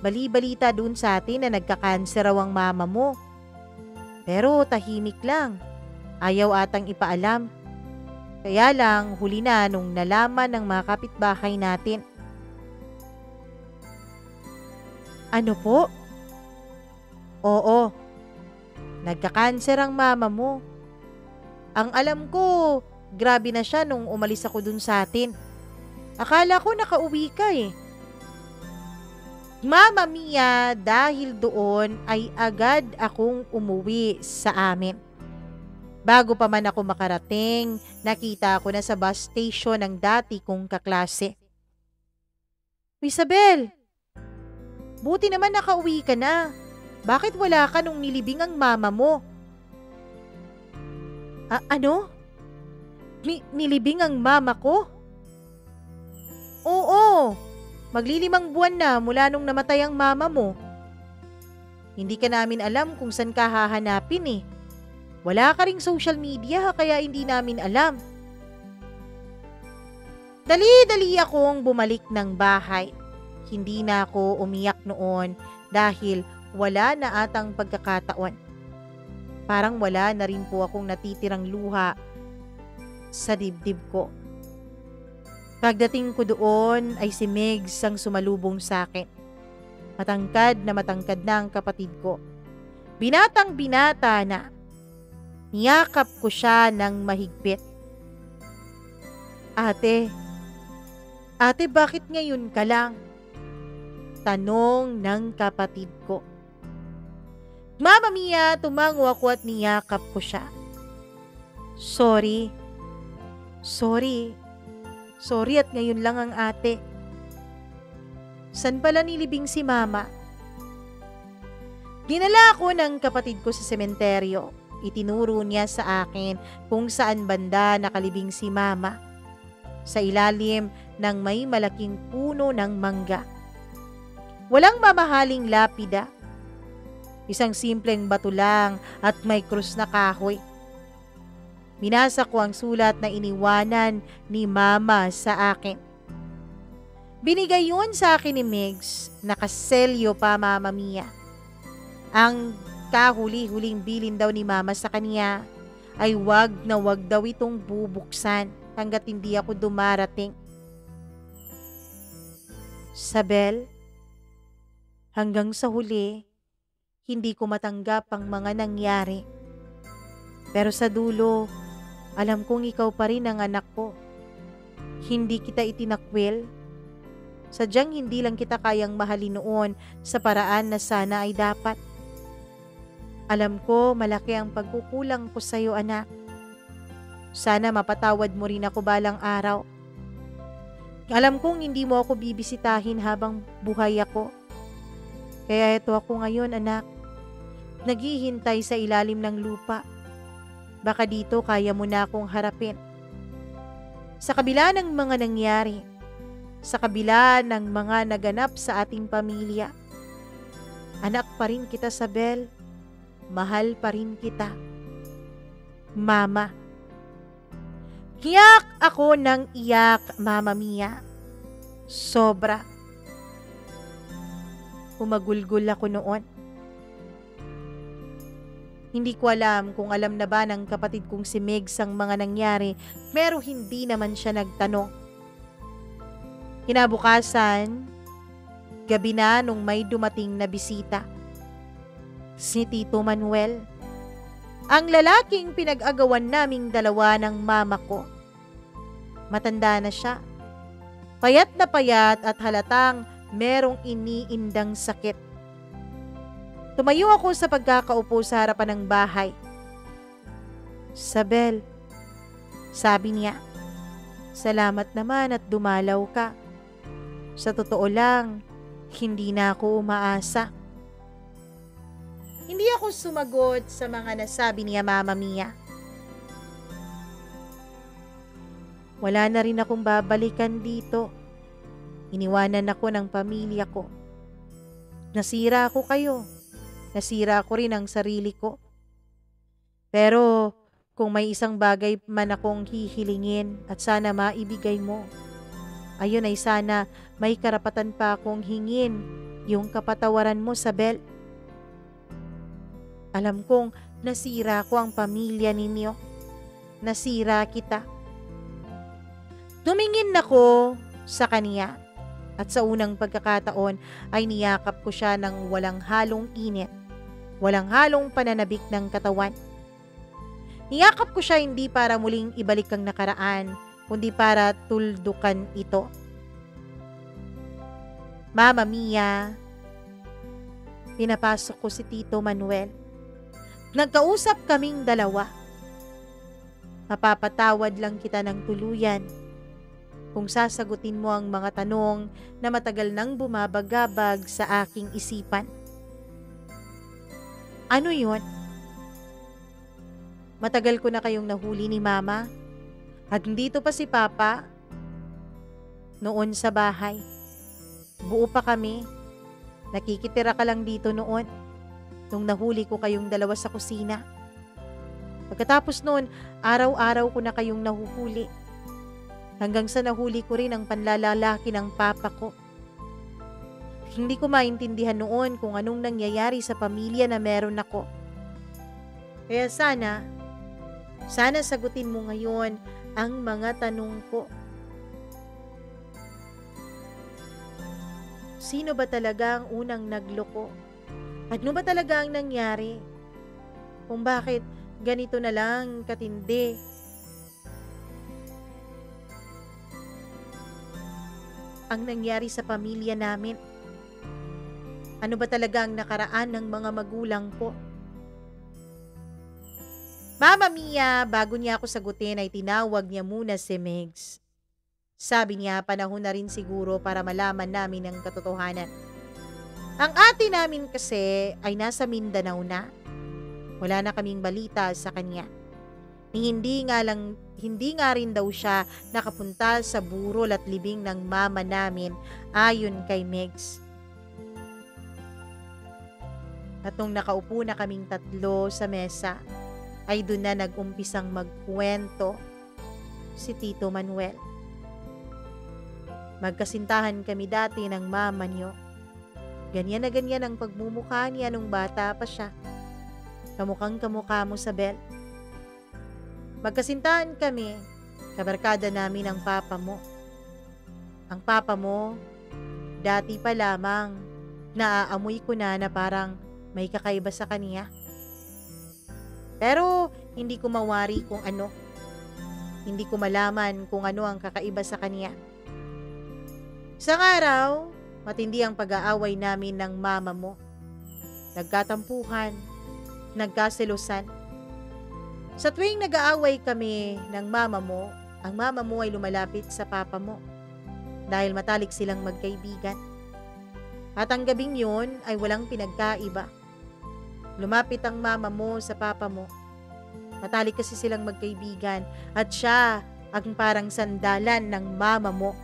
bali-balita dun sa atin na nagka-cancer raw ang mama mo. Pero tahimik lang. Ayaw atang ipaalam. Kaya lang, huli na nung nalaman ng mga kapitbahay natin. Ano po? Oo, nagka-cancer ang mama mo. Ang alam ko, grabe na siya nung umalis ako dun sa atin. Akala ko nakauwi ka eh. Mama Mia, dahil doon ay agad akong umuwi sa amin. Bago pa man ako makarating, nakita ko na sa bus station ang dati kong kaklase. Isabel, Buti naman nakauwi ka na. Bakit wala ka nung nilibing ang mama mo? Ano? Nilibing ang mama ko? Oo, maglilimang buwan na mula nung namatay ang mama mo. Hindi ka namin alam kung saan ka hahanapin eh. Wala ka ring social media kaya hindi namin alam. Dali-dali akong bumalik ng bahay. Hindi na ako umiyak noon dahil wala na atang pagkakataon. Parang wala na rin po akong natitirang luha sa dibdib ko. Pagdating ko doon ay si Megs ang sumalubong sa akin. Matangkad na ang kapatid ko. Binatang binata na. Niyakap ko siya ng mahigpit. Ate, bakit ngayon ka lang? Tanong ng kapatid ko. Mama Mia, tumango ako at niyakap ko siya. Sorry at ngayon lang ang ate. San pala nilibing si mama? Dinala ako ng kapatid ko sa sementeryo. Itinuro niya sa akin kung saan banda nakalibing si mama. Sa ilalim ng may malaking puno ng mangga. Walang mamahaling lapida. Isang simpleng bato lang at may krus na kahoy. Binasa ko ang sulat na iniwanan ni mama sa akin. Binigay yun sa akin ni Megs, nakaselyo pa Mama Mia. Ang kahuli-huling bilin daw ni mama sa kanya ay wag na wag daw itong bubuksan hanggat hindi ako dumarating. Sabel, hanggang sa huli, hindi ko matanggap ang mga nangyari. Pero sa dulo, alam kong ikaw pa rin ang anak ko. Hindi kita itinakwil. Sadyang hindi lang kita kayang mahalin noon sa paraan na sana ay dapat. Alam ko malaki ang pagkukulang ko sa iyo, anak. Sana mapatawad mo rin ako balang araw. Alam kong hindi mo ako bibisitahin habang buhay ako. Kaya ito ako ngayon, anak. Naghihintay sa ilalim ng lupa. Baka dito kaya mo na akong harapin. Sa kabila ng mga nangyari, sa kabila ng mga naganap sa ating pamilya, anak pa rin kita, Sabel. Mahal pa rin kita. Mama. Iyak ako ng iyak, Mama Mia. Sobra. Humagulgol ako noon. Hindi ko alam kung alam na ba ng kapatid kong si Megs ang mga nangyari, pero hindi naman siya nagtanong. Kinabukasan, gabi na nung may dumating na bisita. Si Tito Manuel. Ang lalaking pinag-agawan naming dalawa ng mama ko. Matanda na siya. Payat na payat at halatang merong iniindang sakit. Tumayo ako sa pagkakaupo sa harapan ng bahay. Sabel, sabi niya, salamat naman at dumalaw ka. Sa totoo lang, hindi na ako umaasa. Hindi ako sumagot sa mga nasabi niya, Mama Mia. Wala na rin akong babalikan dito. Iniwanan ako ng pamilya ko. Nasira ako kayo. Nasira ko rin ang sarili ko. Pero kung may isang bagay man akong hihilingin at sana maibigay mo, ayun ay sana may karapatan pa akong hingin yung kapatawaran mo, Sabel. Alam kong nasira ko ang pamilya ninyo. Nasira kita. Tumingin ako sa kaniya at sa unang pagkakataon ay niyakap ko siya ng walang halong init. Walang halong pananabik ng katawan. Niyakap ko siya hindi para muling ibalik ang nakaraan, kundi para tuldukan ito. Mama Mia, pinapasok ko si Tito Manuel. Nagkausap kaming dalawa. Mapapatawad lang kita ng tuluyan. kung sasagutin mo ang mga tanong na matagal nang bumabagabag sa aking isipan. Ano yon? Matagal ko na kayong nahuli ni Mama at dito pa si Papa noon sa bahay. Buo pa kami. Nakikitira ka lang dito noon nung nahuli ko kayong dalawa sa kusina. Pagkatapos noon, araw-araw ko na kayong nahuhuli. Hanggang sa nahuli ko rin ang panlalalaki ng Papa ko. Hindi ko maintindihan noon kung anong nangyayari sa pamilya na meron ako. Kaya sana sagutin mo ngayon ang mga tanong ko. Sino ba talaga ang unang nagloko? At ano ba talaga ang nangyari? Kung bakit ganito na lang katindi? Ang nangyari sa pamilya namin. Ano ba talaga ang nakaraan ng mga magulang ko? Mama Mia, bago niya ako sagutin ay tinawag niya muna si Megs. Sabi niya panahon na rin siguro para malaman namin ang katotohanan. Ang ate namin kasi ay nasa Mindanao na. Wala na kaming balita sa kanya. Hindi nga rin daw siya nakapunta sa burol at libing ng mama namin ayon kay Megs. At nung nakaupo na kaming tatlo sa mesa, ay doon na nag-umpisang magkwento si Tito Manuel. Magkasintahan kami dati ng mama niyo. Ganyan na ganyan ang pagmumukha niya nung bata pa siya. Kamukhang kamukha mo sa Bel. Magkasintahan kami, kabarkada namin ang papa mo. Ang papa mo, dati pa lamang, naaamoy ko na parang may kakaiba sa kanya. Pero hindi ko mawari kung ano. Hindi ko malaman kung ano ang kakaiba sa kanya. Isang araw, matindi ang pag-aaway namin ng mama mo. Nagkatampuhan, nagkaselusan. Sa tuwing nag-aaway kami ng mama mo, ang mama mo ay lumalapit sa papa mo dahil matalik silang magkaibigan. At ang gabing yun ay walang pinagkaiba. Lumapit ang mama mo sa papa mo. Matalik kasi silang magkaibigan at siya ang parang sandalan ng mama mo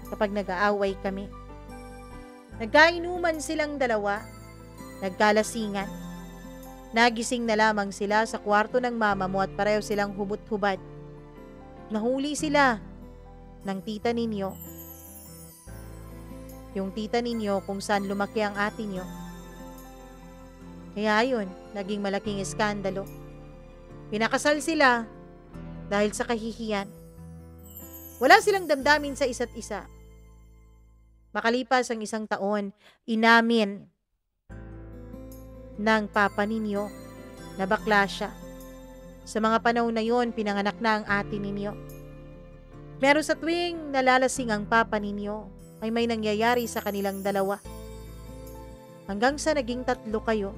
kapag nag-aaway kami. Nagkainuman silang dalawa, nagkalasingan. Nagising na lamang sila sa kwarto ng mama mo at pareho silang hubot-hubad. Nahuli sila ng tita ninyo. Yung tita ninyo kung saan lumaki ang ate nyo. Kaya yun, naging malaking iskandalo. Pinakasal sila dahil sa kahihiyan. Wala silang damdamin sa isa't isa. Makalipas ang 1 taon, inamin ng papa ninyo na bakla siya. Sa mga panahon na yon, pinanganak na ang ate ninyo. Pero sa tuwing nalalasing ang papa ninyo, ay may nangyayari sa kanilang dalawa. Hanggang sa naging 3 kayo.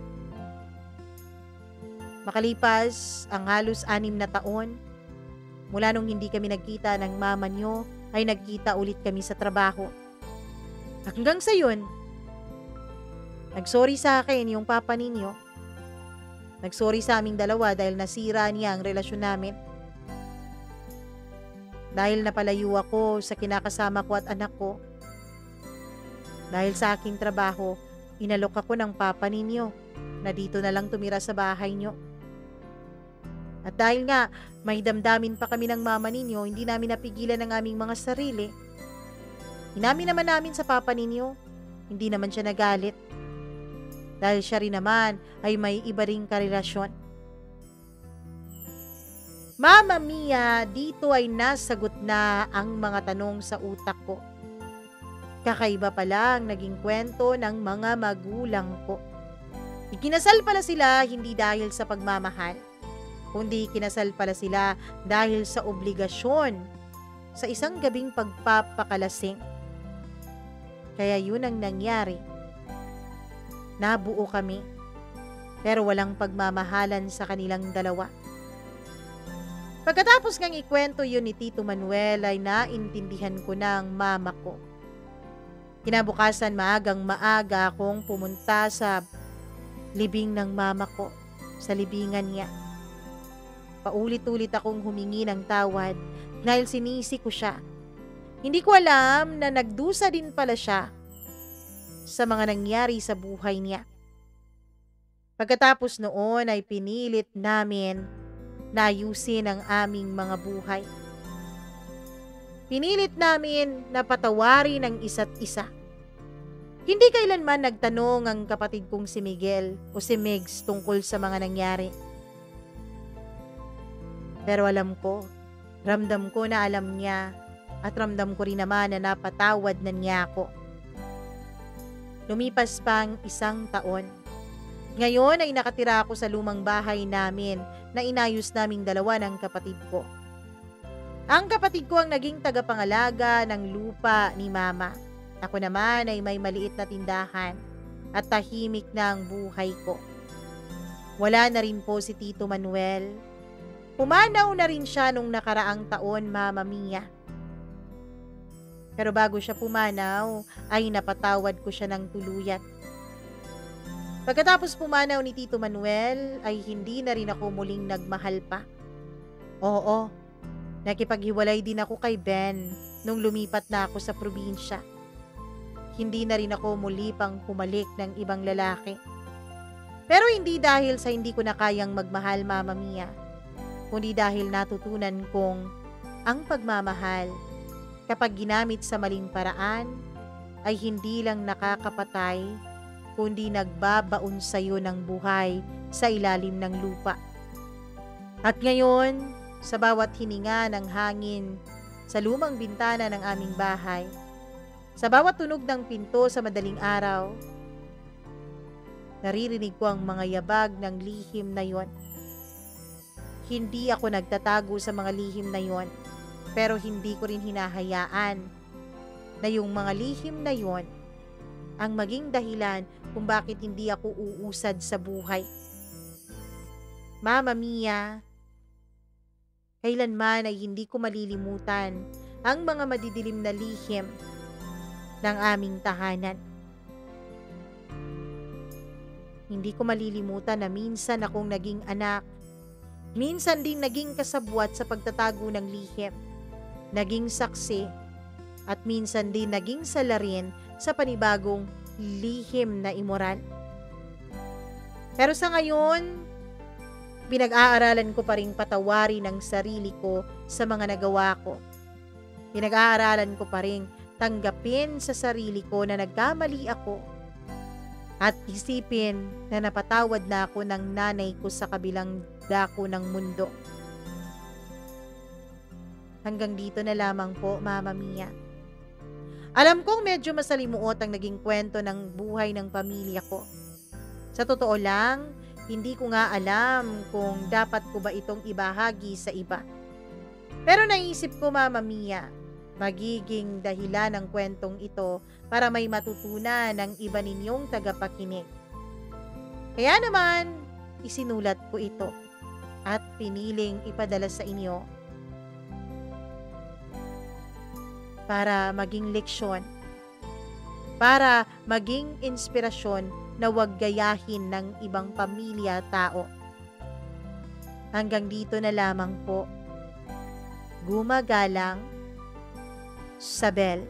Makalipas ang halos 6 na taon, mula nung hindi kami nagkita ng mama nyo, ay nagkita ulit kami sa trabaho. Hanggang sa yun, nagsorry sa akin yung papa ninyo. Nagsorry sa aming dalawa dahil nasira niya ang relasyon namin. Dahil napalayo ako sa kinakasama ko at anak ko. Dahil sa aking trabaho, inalok ako ng papa ninyo na dito na lang tumira sa bahay nyo. At dahil nga may damdamin pa kami ng mama ninyo, hindi namin napigilan ang aming mga sarili. Inamin naman namin sa papa ninyo, hindi naman siya nagalit. Dahil siya rin naman ay may iba ring karelasyon. Mama Mia, dito ay nasagot na ang mga tanong sa utak ko. Kakaiba pala ang naging kwento ng mga magulang ko. Ikinasal pala sila hindi dahil sa pagmamahal, kundi ikinasal pala sila dahil sa obligasyon sa isang gabing pagpapakalasing. Kaya yun ang nangyari. Nabuo kami, pero walang pagmamahalan sa kanilang dalawa. Pagkatapos ngang ikwento yun ni Tito Manuel ay naintindihan ko ng mama ko. Kinabukasan maagang maaga akong pumunta sa libing ng mama ko, sa libingan niya. Paulit-ulit akong humingi ng tawad dahil sinisi ko siya. Hindi ko alam na nagdusa din pala siya sa mga nangyari sa buhay niya. Pagkatapos noon ay pinilit namin na ayusin ang aming mga buhay. Pinilit namin na patawarin ang isa't isa. Hindi kailanman nagtanong ang kapatid kong si Miguel o si Migs tungkol sa mga nangyari. Pero alam ko, ramdam ko na alam niya at ramdam ko rin naman na napatawad na niya ako. Lumipas pa ang 1 taon. Ngayon ay nakatira ako sa lumang bahay namin na inayos naming dalawa ng kapatid ko. Ang kapatid ko ang naging tagapangalaga ng lupa ni mama. Ako naman ay may maliit na tindahan at tahimik na ang buhay ko. Wala na rin po si Tito Manuel. Pumanaw na rin siya nung nakaraang taon, Mama Mia. Pero bago siya pumanaw, ay napatawad ko siya ng tuluyan. Pagkatapos pumanaw ni Tito Manuel, ay hindi na rin ako muling nagmahal pa. Oo, nakipaghiwalay din ako kay Ben nung lumipat na ako sa probinsya. Hindi na rin ako muli pang humalik ng ibang lalaki. Pero hindi dahil sa hindi ko na kayang magmahal, Mama Mia, kundi dahil natutunan kong ang pagmamahal kapag ginamit sa maling paraan ay hindi lang nakakapatay, kundi nagbabaon sa iyo ng buhay sa ilalim ng lupa. At ngayon, sa bawat hininga ng hangin sa lumang bintana ng aming bahay, sa bawat tunog ng pinto sa madaling araw, naririnig ko ang mga yabag ng lihim na yon. Hindi ako nagtatago sa mga lihim na yon, pero hindi ko rin hinahayaan na yung mga lihim na yon ang maging dahilan kung bakit hindi ako uusad sa buhay. Mama Mia, kailanman ay hindi ko malilimutan ang mga madidilim na lihim ng aming tahanan. Hindi ko malilimutan na minsan akong naging anak, minsan din naging kasabwat sa pagtatago ng lihim, naging saksi, at minsan din naging salarin sa panibagong lihim na imoral. Pero sa ngayon, pinag-aaralan ko pa rin patawarin ang sarili ko sa mga nagawa ko. Pinag-aaralan ko pa rin tanggapin sa sarili ko na nagkamali ako at isipin na napatawad na ako ng nanay ko sa kabilang dako ng mundo. Hanggang dito na lamang po, Mama Mia. Alam kong medyo masalimuot ang naging kwento ng buhay ng pamilya ko. Sa totoo lang, hindi ko nga alam kung dapat ko ba itong ibahagi sa iba. Pero naisip ko, Mama Mia, magiging dahilan ng kwentong ito para may matutunan ng iba ninyong tagapakinig. Kaya naman, isinulat ko ito at piniling ipadala sa inyo para maging leksyon, para maging inspirasyon na huwag gayahin ng ibang pamilya tao. Hanggang dito na lamang po. Gumagalang, Sabel.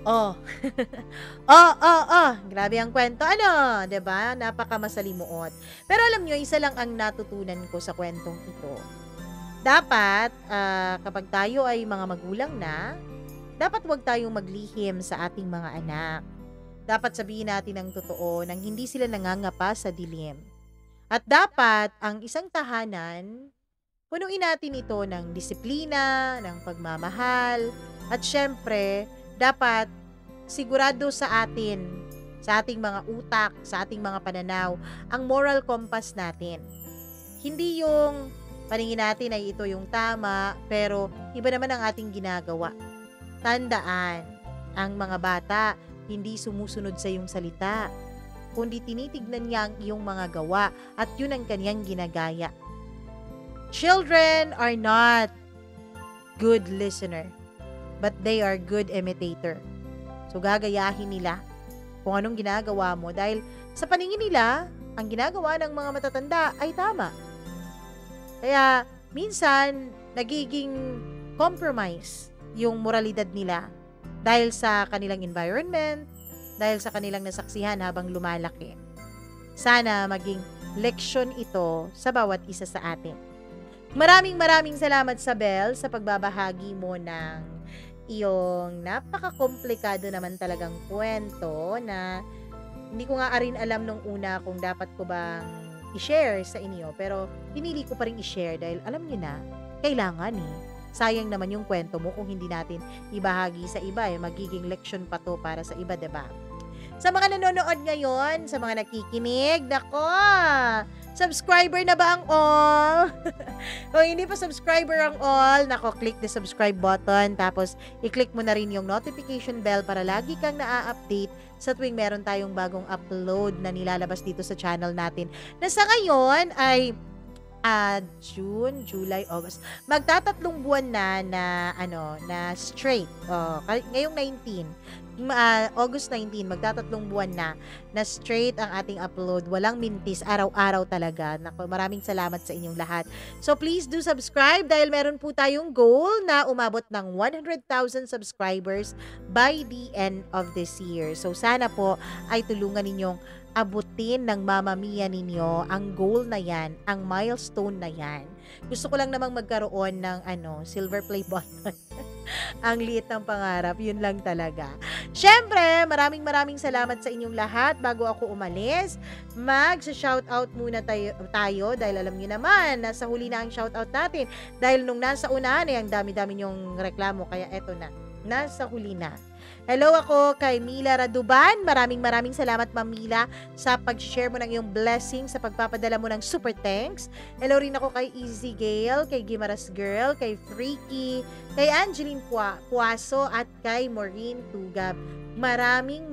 Oh. Grabe ang kwento. Ano, 'di ba? Napakamasalimuot. Pero alam nyo, isa lang ang natutunan ko sa kwentong ito. Dapat, kapag tayo ay mga magulang na, dapat wag tayong maglihim sa ating mga anak. Dapat sabihin natin ang totoo nang hindi sila nangangapa sa dilim. At dapat, ang isang tahanan, punuin natin ito ng disiplina, ng pagmamahal, at syempre, dapat sigurado sa atin, sa ating mga utak, sa ating mga pananaw, ang moral compass natin. Hindi yung paningin natin ay ito yung tama, pero iba naman ang ating ginagawa. Tandaan, ang mga bata hindi sumusunod sa iyong salita. kundi tinitignan niya ang iyong mga gawa at yun ang kanyang ginagaya. Children are not good listener, but they are good imitator. So gagayahin nila kung anong ginagawa mo dahil sa paningin nila, ang ginagawa ng mga matatanda ay tama. Kaya minsan nagiging compromise yung moralidad nila dahil sa kanilang environment, dahil sa kanilang nasaksihan habang lumalaki. Sana maging leksyon ito sa bawat isa sa atin. Maraming salamat sa Bel sa pagbabahagi mo ng iyong napaka-komplikado naman talagang kwento na hindi ko nga rin alam nung una kung dapat ko bang i-share sa inyo. Pero pinili ko pa rin i-share dahil alam niyo na, kailangan sayang naman yung kwento mo kung hindi natin ibahagi sa iba. Magiging leksyon pa to para sa iba, diba? Sa mga nanonood ngayon, sa mga nakikinig, nako, subscriber na ba ang all? Kung hindi pa subscriber ang all, nako, click the subscribe button. Tapos, i-click mo na rin yung notification bell para lagi kang naa-update sa tuwing meron tayong bagong upload na nilalabas dito sa channel natin. Na sa ngayon ay June, July, August. Magtatatlong buwan na straight. Ngayong 19, August 19, magtatatlong buwan na straight ang ating upload. Walang mintis, araw-araw talaga. Naku, maraming salamat sa inyong lahat. So please do subscribe dahil meron po tayong goal na umabot ng 100,000 subscribers by the end of this year. So sana po ay tulungan ninyong abutin ng Mama Mia ninyo ang goal na yan, ang milestone na yan. Gusto ko lang namang magkaroon ng silver play button. Ang liit ng pangarap, yun lang talaga. Syempre, maraming salamat sa inyong lahat. Bago ako umalis, mag-shoutout muna tayo dahil alam niyo naman, nasa huli na ang shoutout natin. Dahil nung nasa unahan ang dami-dami niyong reklamo, kaya eto na, nasa huli na. Hello, ako kay Mila Raduban. Maraming salamat, Ma'am Mila, sa pag-share mo ng iyong blessing, sa pagpapadala mo ng super thanks. Hello rin ako kay Easy Gale, kay Gimaras Girl, kay Freaky, kay Angeline Puaso, at kay Maureen Tugab. Maraming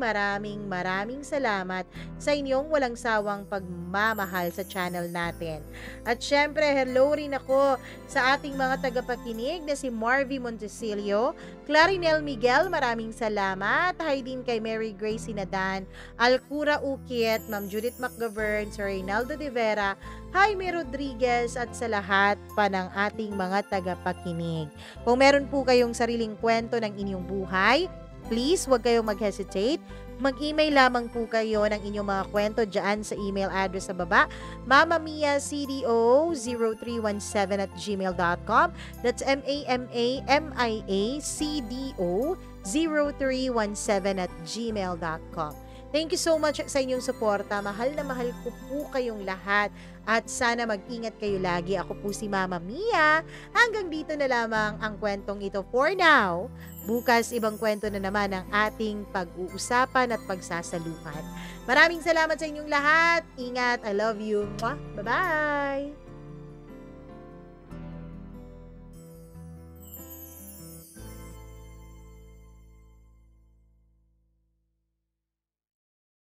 salamat sa inyong walang sawang pagmamahal sa channel natin. At syempre, hello rin ako sa ating mga tagapakinig na si Marvy Montesilio, Clarinel Miguel, maraming salamat. Hi din kay Mary Gracie Nadan, Alcura Ukit, Ma'am Judith McGovern, Sir Reynaldo de Vera, Jaime Rodriguez, at sa lahat pa ng ating mga tagapakinig. Kung meron po kayong sariling kwento ng inyong buhay, please, huwag kayong mag-hesitate. Mag-email lamang po kayo ng inyong mga kwento dyan sa email address sa baba, mamamiacdo0317@gmail.com. That's mamamiacdo0317@gmail.com. Thank you so much sa inyong suporta. Mahal na mahal ko po kayong lahat. At sana mag-ingat kayo lagi. Ako po si Mama Mia. Hanggang dito na lamang ang kwentong ito for now. Bukas, ibang kwento na naman ang ating pag-uusapan at pagsasaluhan. Maraming salamat sa inyong lahat. Ingat. I love you. Bye-bye.